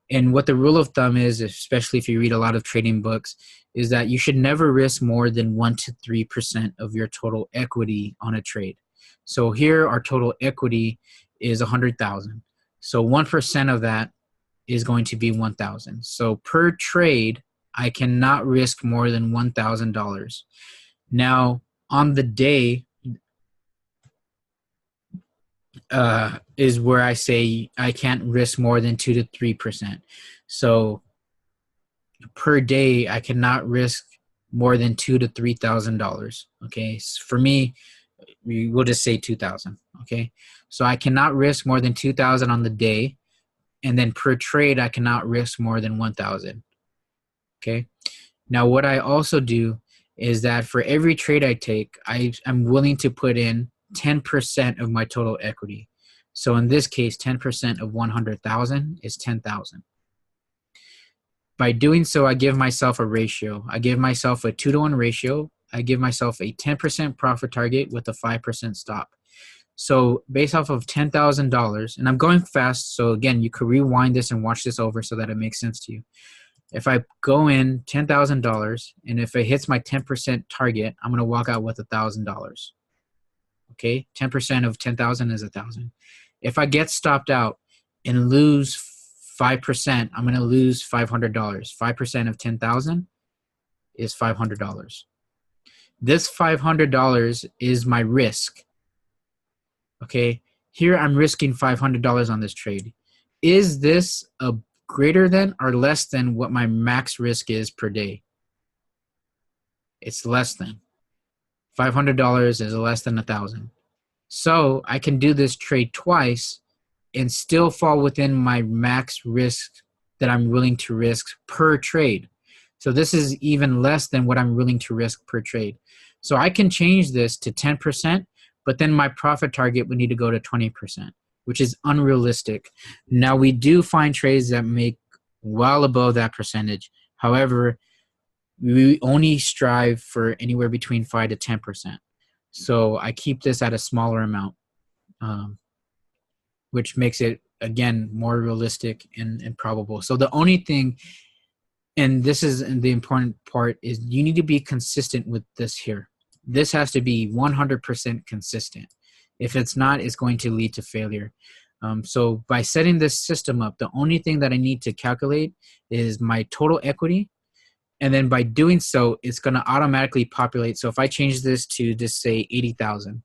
and what the rule of thumb is, especially if you read a lot of trading books, is that you should never risk more than 1 to 3% of your total equity on a trade. So here our total equity is 100,000. So 1% of that is going to be 1,000. So per trade, I cannot risk more than $1,000. Now on the day is where I say I can't risk more than 2 to 3%. So per day, I cannot risk more than $2,000 to $3,000. Okay, so for me, we'll just say 2,000. Okay, so I cannot risk more than 2,000 on the day, and then per trade, I cannot risk more than 1,000. Okay, now what I also do is that for every trade I take, I'm willing to put in 10% of my total equity. So in this case, 10% of 100,000 is 10,000. By doing so, I give myself a ratio. I give myself a 2-to-1 ratio. I give myself a 10% profit target with a 5% stop. So based off of $10,000, and I'm going fast, so again, you could rewind this and watch this over so that it makes sense to you. If I go in $10,000, and if it hits my 10% target, I'm going to walk out with $1,000. Okay, 10% of 10,000 is 1,000. If I get stopped out and lose 5%, I'm going to lose $500. 5% of 10,000 is $500. This $500 is my risk. Okay, here I'm risking $500 on this trade. Is this a greater than or less than what my max risk is per day? It's less than. $500 is less than 1,000. So I can do this trade twice and still fall within my max risk that I'm willing to risk per trade. So this is even less than what I'm willing to risk per trade. So I can change this to 10%, but then my profit target would need to go to 20%. which is unrealistic. Now, we do find trades that make well above that percentage. However, we only strive for anywhere between 5 to 10%. So I keep this at a smaller amount, which makes it, again, more realistic and probable. So the only thing, and this is the important part, is you need to be consistent with this here. This has to be 100% consistent. If it's not, it's going to lead to failure. So by setting this system up, the only thing that I need to calculate is my total equity. And then by doing so, it's going to automatically populate. So if I change this to just say 80,000.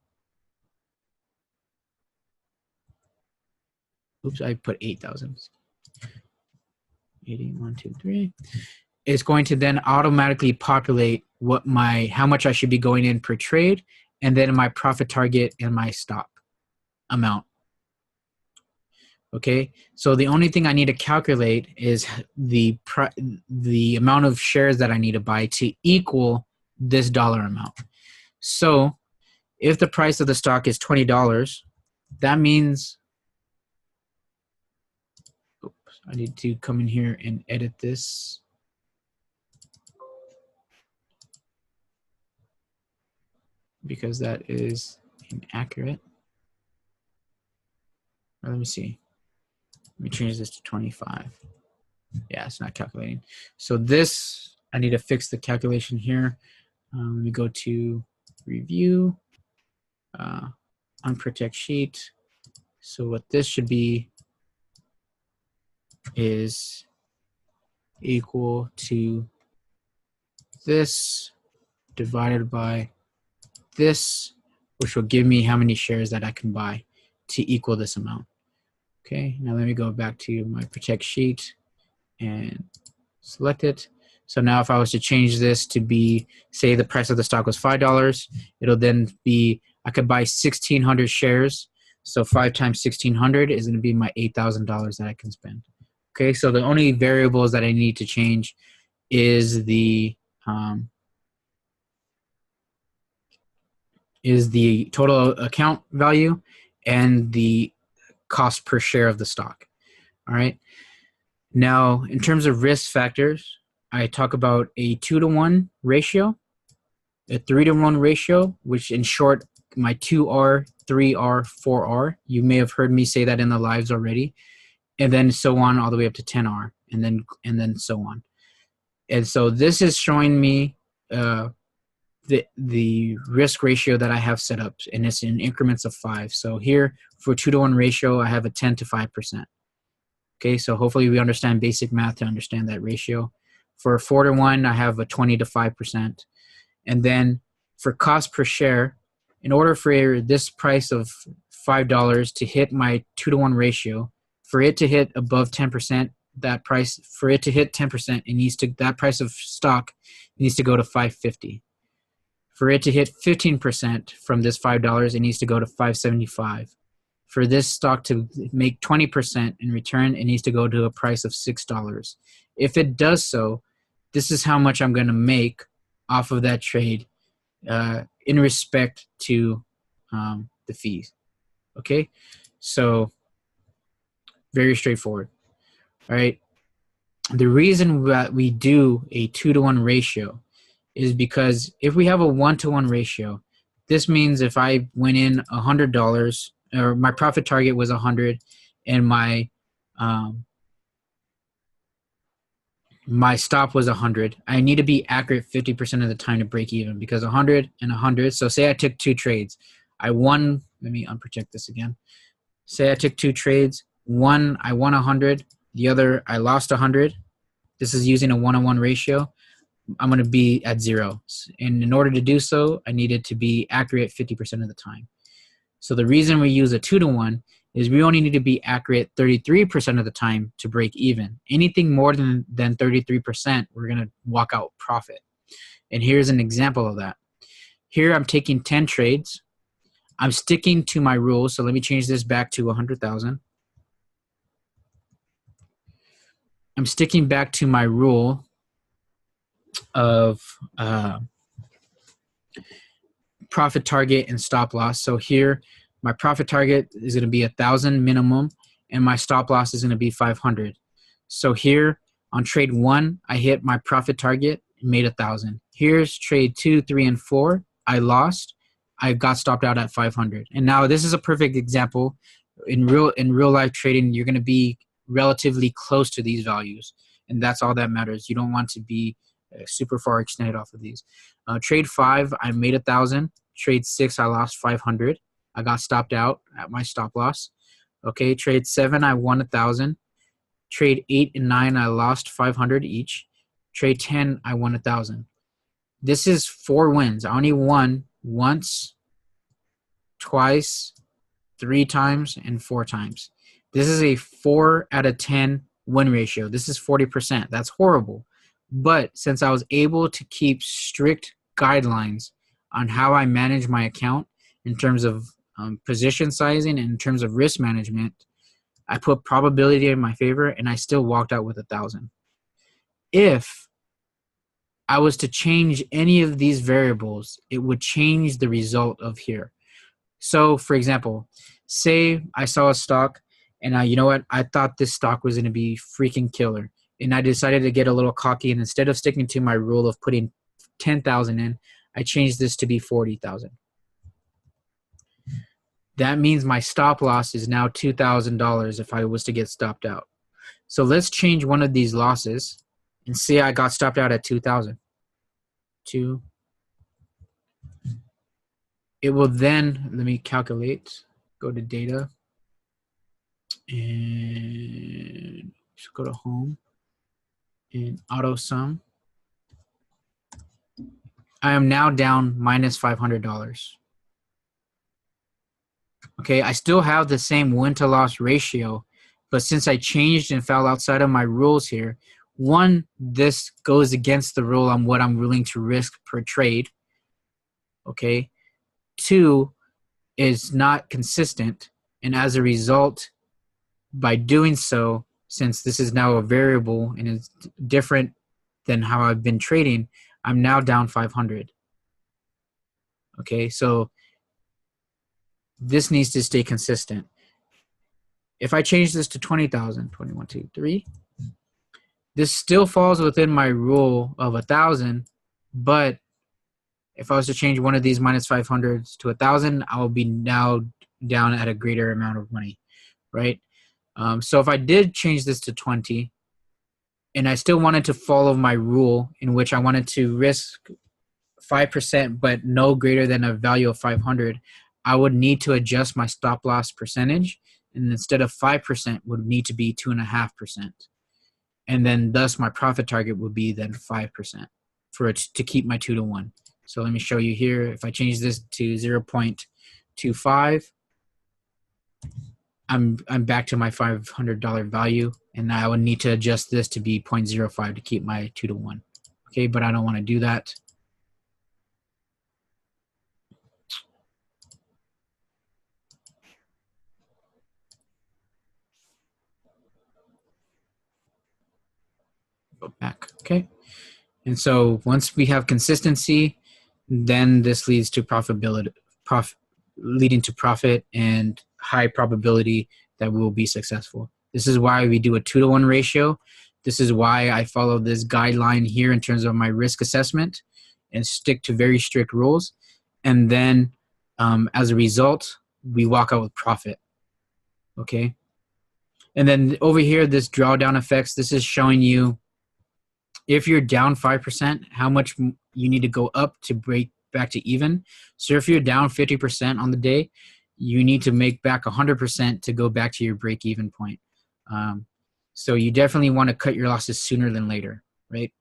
Oops, I put 8,000. 80, 1, 2, 3. It's going to then automatically populate how much I should be going in per trade, and then my profit target and my stop amount. Okay, so the only thing I need to calculate is the amount of shares that I need to buy to equal this dollar amount. So if the price of the stock is $20, that means, oops, I need to come in here and edit this. Because that is inaccurate. Let me see. Let me change this to 25. Yeah, it's not calculating. So this, I need to fix the calculation here. Let me go to review, unprotect sheet. So what this should be is equal to this divided by this, which will give me how many shares that I can buy to equal this amount. Okay, now let me go back to my protect sheet and select it. So now if I was to change this to be, say the price of the stock was $5, it'll then be, I could buy 1,600 shares. So 5 times 1,600 is going to be my $8,000 that I can spend. Okay, so the only variables that I need to change is the total account value and the cost per share of the stock. All right. Now, in terms of risk factors, I talk about a 2-to-1 ratio, a 3-to-1 ratio, which in short, my 2R, 3R, 4R. You may have heard me say that in the lives already, and then so on all the way up to 10R, and then so on. And so this is showing me the risk ratio that I have set up, and it's in increments of 5. So here for 2-to-1 ratio, I have a 10 to 5%. Okay, so hopefully we understand basic math to understand that ratio. For 4-to-1, I have a 20 to 5%. And then for cost per share, in order for this price of $5 to hit my 2-to-1 ratio, for it to hit above 10%, that price, for it to hit 10%, it needs to, that price of stock needs to go to $5.50. For it to hit 15% from this $5, it needs to go to $5.75. For this stock to make 20% in return, it needs to go to a price of $6. If it does so, this is how much I'm going to make off of that trade in respect to the fees. Okay, so very straightforward. All right. The reason that we do a 2-to-1 ratio is because if we have a 1-to-1 ratio, this means if I went in $100, or my profit target was 100, and my my stop was 100, I need to be accurate 50% of the time to break even, because 100 and 100. So say I took 2 trades, I won. Let me unprotect this again. Say I took 2 trades. One, I won 100. The other, I lost 100. This is using a 1-to-1 ratio. I'm going to be at 0. And in order to do so, I needed to be accurate 50% of the time. So the reason we use a 2-to-1 is we only need to be accurate 33% of the time to break even. Anything more than 33%, we're going to walk out profit. And here's an example of that. Here I'm taking 10 trades. I'm sticking to my rules. So let me change this back to 100,000. I'm sticking back to my rule of profit target and stop loss. So here My profit target is going to be 1,000 minimum, and my stop loss is going to be 500. So here on trade 1, I hit my profit target, made 1,000. Here's trade 2, 3, and 4. I lost. I got stopped out at 500. And now this is a perfect example. In real life trading, you're going to be relatively close to these values, and that's all that matters. You don't want to be super far extended off of these. Trade 5, I made 1,000. Trade 6, I lost 500. I got stopped out at my stop loss. Okay, trade 7, I won 1,000. Trade 8 and 9, I lost 500 each. Trade 10, I won 1,000. This is 4 wins. I only won once, twice, 3 times, and 4 times. This is a 4 out of 10 win ratio. This is 40%. That's horrible. But since I was able to keep strict guidelines on how I manage my account in terms of position sizing and in terms of risk management, I put probability in my favor, and I still walked out with 1,000. If I was to change any of these variables, it would change the result of here. So, for example, say I saw a stock, and you know what? I thought this stock was going to be freaking killer, and I decided to get a little cocky, and instead of sticking to my rule of putting 10,000 in, I changed this to be 40,000. That means my stop loss is now $2,000 if I was to get stopped out. So let's change one of these losses and say I got stopped out at 2,000. It will then, let me calculate, go to data, and just go to home, and auto sum. I am now down minus $500. Okay, I still have the same win to loss ratio, but since I changed and fell outside of my rules here, 1, this goes against the rule on what I'm willing to risk per trade. Okay. 2 is not consistent, and as a result, by doing so, since this is now a variable and it's different than how I've been trading, I'm now down 500. Okay, so this needs to stay consistent. If I change this to 20,000, 21, 2, 3, this still falls within my rule of 1,000, but if I was to change one of these minus 500s to 1,000, I will be now down at a greater amount of money, right? So if I did change this to 20, and I still wanted to follow my rule in which I wanted to risk 5%, but no greater than a value of 500, I would need to adjust my stop loss percentage, and instead of 5% would need to be 2.5%. And then thus my profit target would be then 5% for it to keep my 2 to 1. So let me show you here. If I change this to 0.25, I'm back to my $500 value, and I would need to adjust this to be 0.05 to keep my 2 to 1. Okay, but I don't want to do that. Go back. Okay, and so once we have consistency, then this leads to leading to profit and high probability that we will be successful. This is why we do a 2 to 1 ratio. This is why I follow this guideline here in terms of my risk assessment and stick to very strict rules. And then as a result, we walk out with profit. Okay. And then over here, this drawdown effects, this is showing you if you're down 5%, how much you need to go up to break back to even. So if you're down 50% on the day, you need to make back 100% to go back to your break even point. So you definitely want to cut your losses sooner than later, right?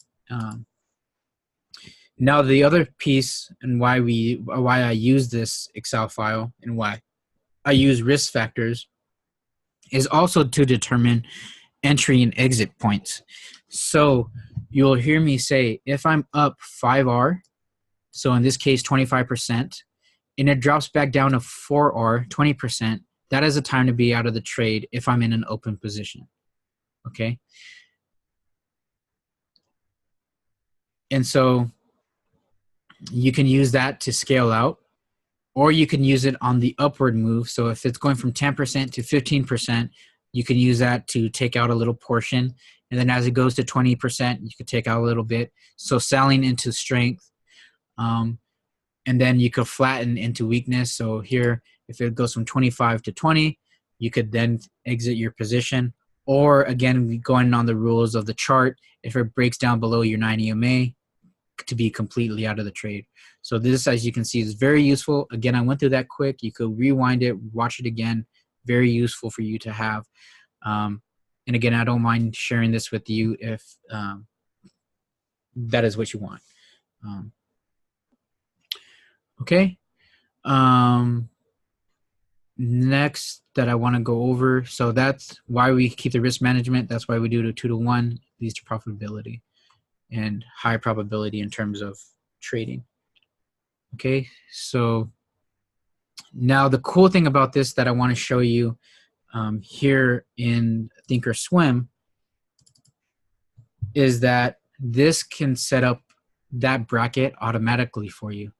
Now the other piece and why I use this Excel file and why I use risk factors is also to determine entry and exit points. So you'll hear me say, if I'm up 5R, so in this case 25%, and it drops back down to 4R, 20%, that is a time to be out of the trade if I'm in an open position. Okay. And so you can use that to scale out. or you can use it on the upward move. So if it's going from 10% to 15%, you can use that to take out a little portion. And then as it goes to 20%, you could take out a little bit. So selling into strength. And then you could flatten into weakness. So here, if it goes from 25 to 20, you could then exit your position. Or again, going on the rules of the chart, if it breaks down below your 9 EMA, to be completely out of the trade. So this, as you can see, is very useful. Again, I went through that quick. You could rewind it, watch it again. Very useful for you to have. And again, I don't mind sharing this with you if that is what you want. Okay. Next that I want to go over. So that's why we keep the risk management. That's why we do the 2-to-1, leads to profitability and high probability in terms of trading. Okay. So now the cool thing about this that I want to show you here in Thinkorswim is that this can set up that bracket automatically for you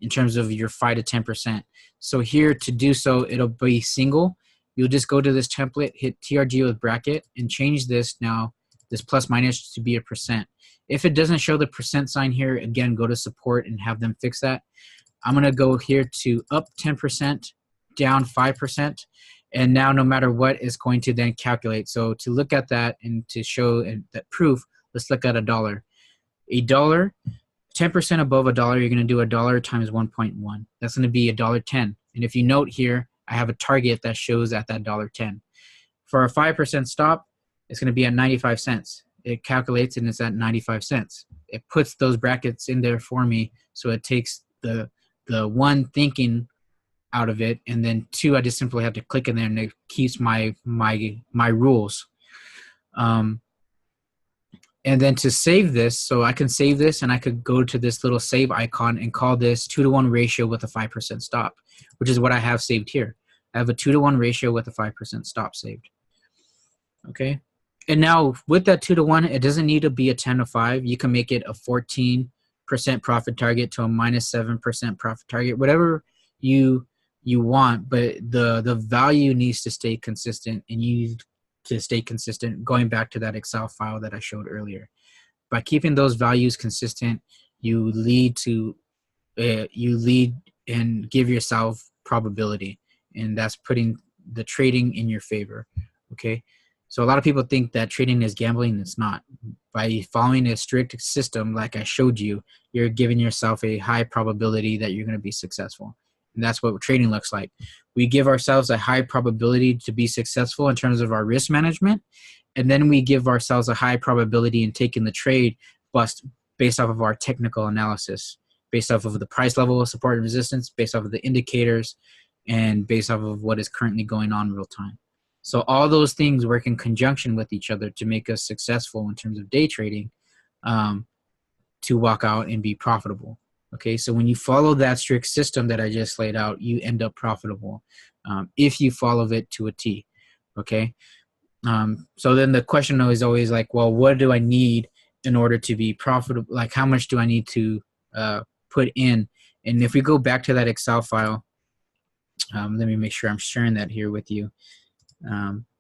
in terms of your 5 to 10%. So here to do so, it'll be single. You'll just go to this template, hit TRG with bracket, and change this now, this plus minus to be a percent. If it doesn't show the percent sign here, again, go to support and have them fix that. I'm gonna go here to up 10%, down 5%, and now no matter what, it's going to then calculate. So to look at that and to show that proof, let's look at a dollar. A dollar, 10% above a dollar, you're going to do a dollar times 1.1. That's going to be $1.10. And if you note here, I have a target that shows at that $1.10. For a 5% stop, it's going to be at 95 cents. It calculates and it's at 95 cents. It puts those brackets in there for me, so it takes the one thinking out of it, and then 2, I just simply have to click in there and it keeps my rules. And then to save this, so I can save this and I could go to this little save icon and call this 2-to-1 ratio with a 5% stop, which is what I have saved here. I have a 2-to-1 ratio with a 5% stop saved. Okay. And now with that 2-to-1, it doesn't need to be a 10-to-5. You can make it a 14% profit target to a -7% profit target, whatever you want, but the value needs to stay consistent, and you need to stay consistent going back to that Excel file that I showed earlier. By keeping those values consistent, you lead and give yourself probability, and that's putting the trading in your favor. Okay. So a lot of people think that trading is gambling. It's not. By following a strict system like I showed you, you're giving yourself a high probability that you're going to be successful. And that's what trading looks like. We give ourselves a high probability to be successful in terms of our risk management, and then we give ourselves a high probability in taking the trade based off of our technical analysis, based off of the price level of support and resistance, based off of the indicators, and based off of what is currently going on in real time. So all those things work in conjunction with each other to make us successful in terms of day trading, to walk out and be profitable. Okay, so when you follow that strict system that I just laid out, you end up profitable if you follow it to a T. Okay, so then the question is always like, well, what do I need in order to be profitable? Like, how much do I need to put in? And if we go back to that Excel file, let me make sure I'm sharing that here with you.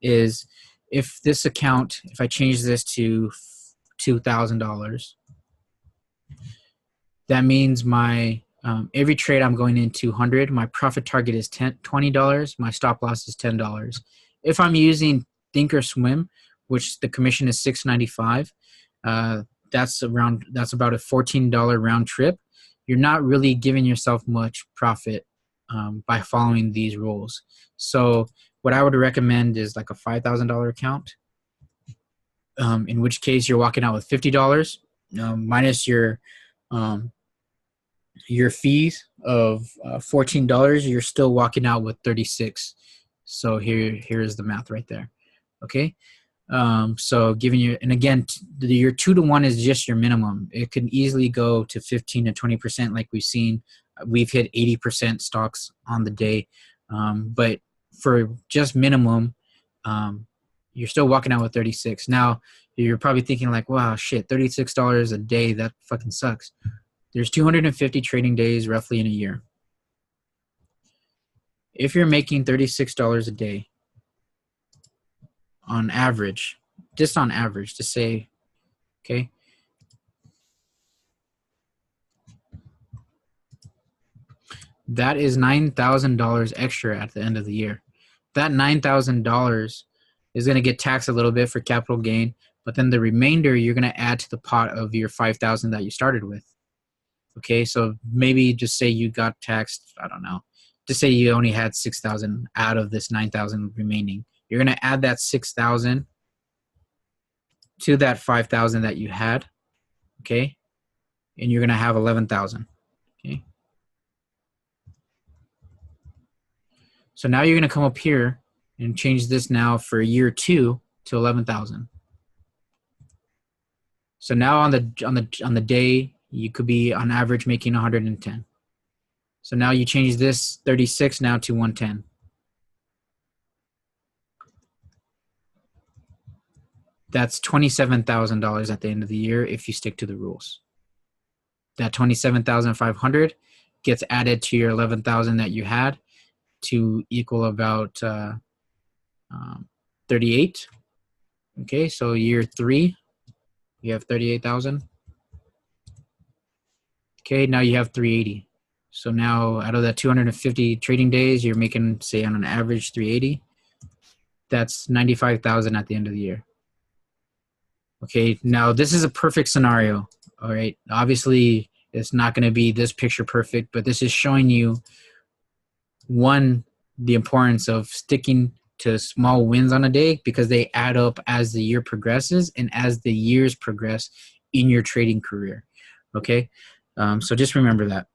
Is if this account, if I change this to $2,000, that means my every trade I'm going in 200. My profit target is $20. My stop loss is $10. If I'm using Thinkorswim, which the commission is $6.95, that's about a $14 round trip. You're not really giving yourself much profit by following these rules. So what I would recommend is like a $5,000 account, in which case you're walking out with $50 minus your fees of $14. You're still walking out with 36. So here's the math right there. Okay. So giving you, and again, your 2-to-1 is just your minimum. It can easily go to 15 to 20%, like we've seen. We've hit 80% stocks on the day, but for just minimum, you're still walking out with 36. Now you're probably thinking like, wow, shit, $36 a day, that fucking sucks. There's 250 trading days roughly in a year. if you're making $36 a day on average, just on average, to say, okay, that is $9,000 extra at the end of the year. That $9,000 is going to get taxed a little bit for capital gain, but then the remainder you're going to add to the pot of your $5,000 that you started with. Okay, so maybe just say you got taxed, I don't know, just say you only had $6,000 out of this $9,000 remaining. You're going to add that $6,000 to that $5,000 that you had, okay, and you're going to have $11,000. Okay, so now you're going to come up here and change this now for year 2 to 11,000. So now on the day you could be on average making 110. So now you change this 36 now to 110. That's $27,000 at the end of the year if you stick to the rules. That $27,500 gets added to your $11,000 that you had to equal about 38. Okay, so year 3, you have 38,000. Okay, now you have 380. So now out of that 250 trading days, you're making, say, on an average 380. That's 95,000 at the end of the year. Okay, now this is a perfect scenario. All right, obviously it's not going to be this picture perfect, but this is showing you, one, the importance of sticking to small wins on a day, because they add up as the year progresses and as the years progress in your trading career. Okay, so just remember that.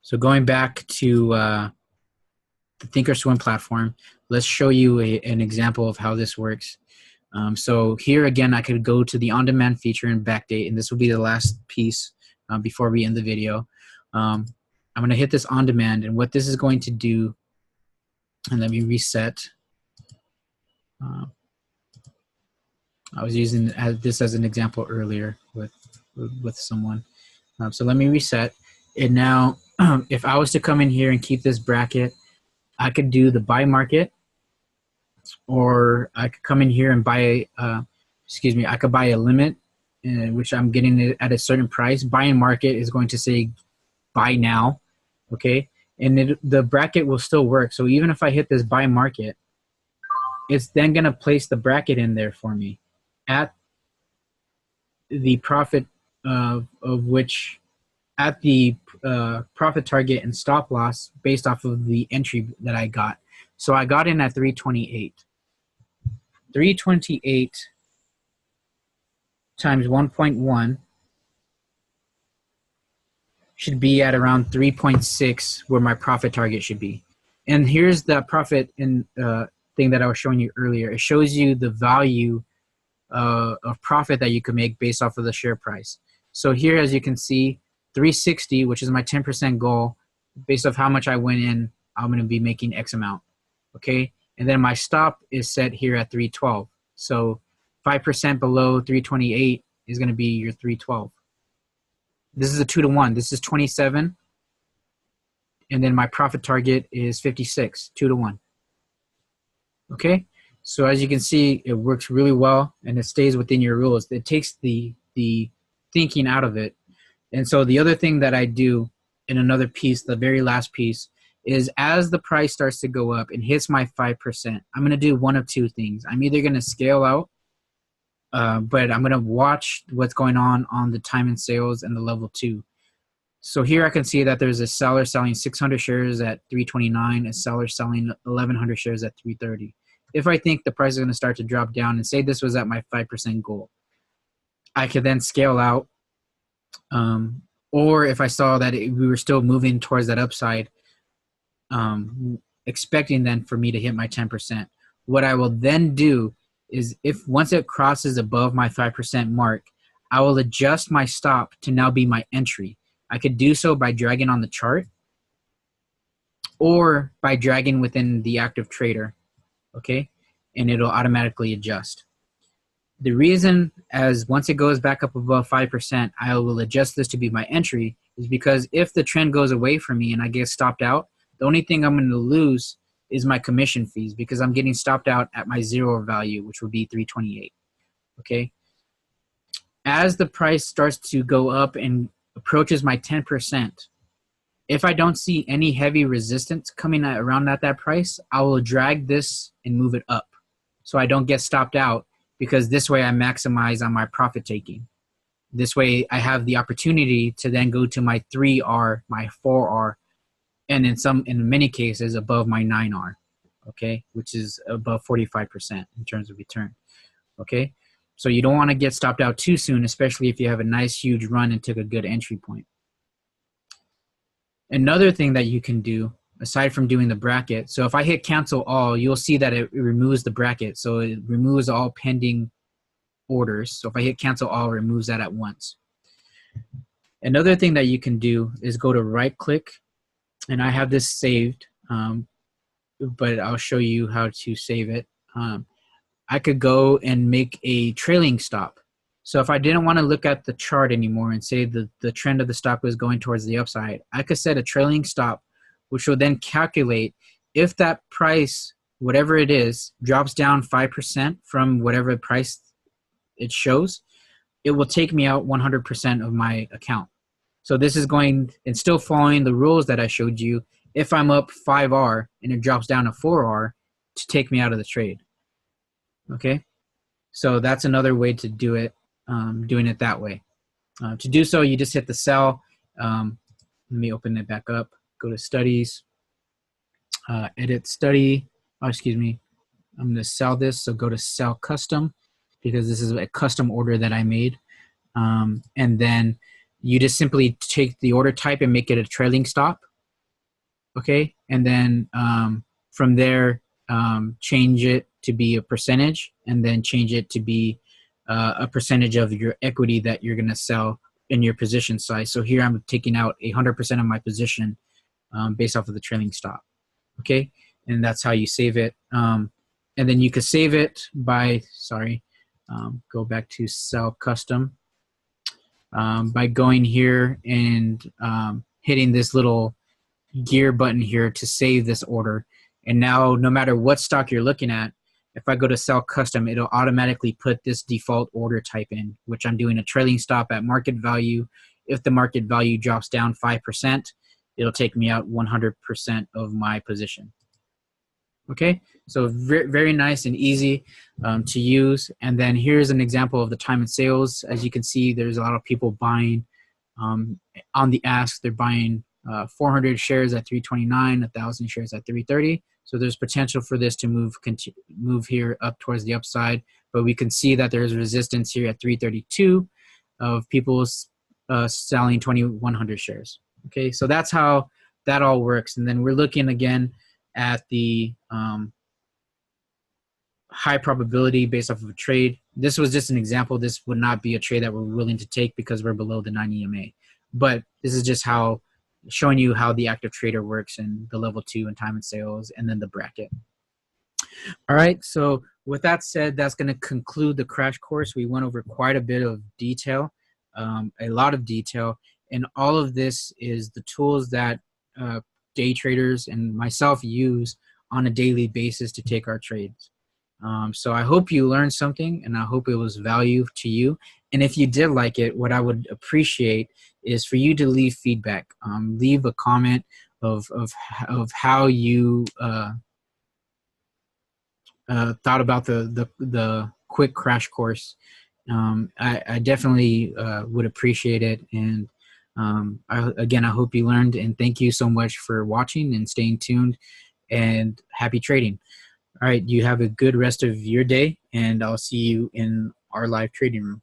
So going back to the thinkorswim platform, let's show you an example of how this works. So here again, I could go to the on-demand feature and backdate, and this will be the last piece before we end the video. I'm going to hit this on-demand, and what this is going to do, and let me reset. I was using this as an example earlier with someone. So let me reset. And now, if I was to come in here and keep this bracket, I could do the buy market, or I could come in here and buy, I could buy a limit, which I'm getting it at a certain price. Buying market is going to say buy now, okay? And the bracket will still work. So even if I hit this buy market, it's then going to place the bracket in there for me at the profit of which, at the profit target and stop loss based off of the entry that I got. So I got in at 328. 328 times 1.1 should be at around 3.6, where my profit target should be. And here's the profit thing that I was showing you earlier. It shows you the value of profit that you could make based off of the share price. So here, as you can see, 360, which is my 10% goal, based off how much I went in, I'm going to be making X amount. Okay, and then my stop is set here at 312. So 5% below 328 is going to be your 312. This is a 2-to-1. This is 27, and then my profit target is 56, 2-to-1. Okay, so as you can see, it works really well, and it stays within your rules. It takes the thinking out of it. And so the other thing that I do in another piece, the very last piece, is as the price starts to go up and hits my 5%, I'm going to do one of two things. I'm either going to scale out, but I'm going to watch what's going on the time and sales and the level 2. So here I can see that there's a seller selling 600 shares at 329, a seller selling 1,100 shares at 330. If I think the price is going to start to drop down, and say this was at my 5% goal, I could then scale out. Or if I saw that we were still moving towards that upside, expecting then for me to hit my 10%, what I will then do is, if once it crosses above my 5% mark, I will adjust my stop to now be my entry. I could do so by dragging on the chart or by dragging within the active trader, okay? And it'll automatically adjust. The reason, as once it goes back up above 5%, I will adjust this to be my entry, is because if the trend goes away from me and I get stopped out, The only thing I'm going to lose is my commission fees because I'm getting stopped out at my zero value, which would be 328. Okay. As the price starts to go up and approaches my 10%, if I don't see any heavy resistance coming around at that price, I will drag this and move it up so I don't get stopped out, because this way I maximize on my profit taking. This way I have the opportunity to then go to my 3R, my 4R, and in many cases above my 9R, okay, which is above 45% in terms of return, okay? So you don't want to get stopped out too soon, especially if you have a nice huge run and took a good entry point. Another thing that you can do, aside from doing the bracket, so if I hit cancel all, you'll see that it removes the bracket. So it removes all pending orders. So if I hit cancel all, it removes that at once. Another thing that you can do is go to right click, and I have this saved, but I'll show you how to save it. I could go and make a trailing stop. So if I didn't want to look at the chart anymore and say the trend of the stock was going towards the upside, I could set a trailing stop, which will then calculate if that price, whatever it is, drops down 5% from whatever price it shows, it will take me out 100% of my account. So this is going and still following the rules that I showed you. If I'm up 5R and it drops down to 4R, to take me out of the trade. Okay, so that's another way to do it, doing it that way. To do so, you just hit the sell. Let me open it back up. Go to studies, edit study. Oh, excuse me. I'm going to sell this, so go to sell custom, because this is a custom order that I made. And then you just simply take the order type and make it a trailing stop. Okay, and then from there, change it to be a percentage, and then change it to be a percentage of your equity that you're going to sell in your position size. So here I'm taking out 100% of my position based off of the trailing stop. Okay, and that's how you save it. And then you could save it by, go back to sell custom, by going here and hitting this little gear button here to save this order. And now no matter what stock you're looking at, if I go to sell custom, it'll automatically put this default order type in, which I'm doing a trailing stop at market value. If the market value drops down 5%, it'll take me out 100% of my position. Okay, so very nice and easy to use. And then here's an example of the time and sales. As you can see, there's a lot of people buying on the ask. They're buying 400 shares at 329, 1,000 shares at 330. So there's potential for this to move here up towards the upside. But we can see that there's resistance here at 332 of people selling 2,100 shares. Okay, so that's how that all works. And then we're looking again at the high probability based off of a trade. This was just an example. This would not be a trade that we're willing to take because we're below the 9 EMA. But this is just how, showing you how the active trader works and the level 2 and time and sales, and then the bracket. All right, so with that said, that's going to conclude the crash course. We went over quite a bit of detail, a lot of detail, and all of this is the tools that day traders and myself use on a daily basis to take our trades. So I hope you learned something, and I hope it was value to you. And if you did like it, what I would appreciate is for you to leave feedback. Leave a comment of how you thought about the quick crash course. I definitely would appreciate it. And again, I hope you learned, and thank you so much for watching and staying tuned, and happy trading. All right, you have a good rest of your day, and I'll see you in our live trading room.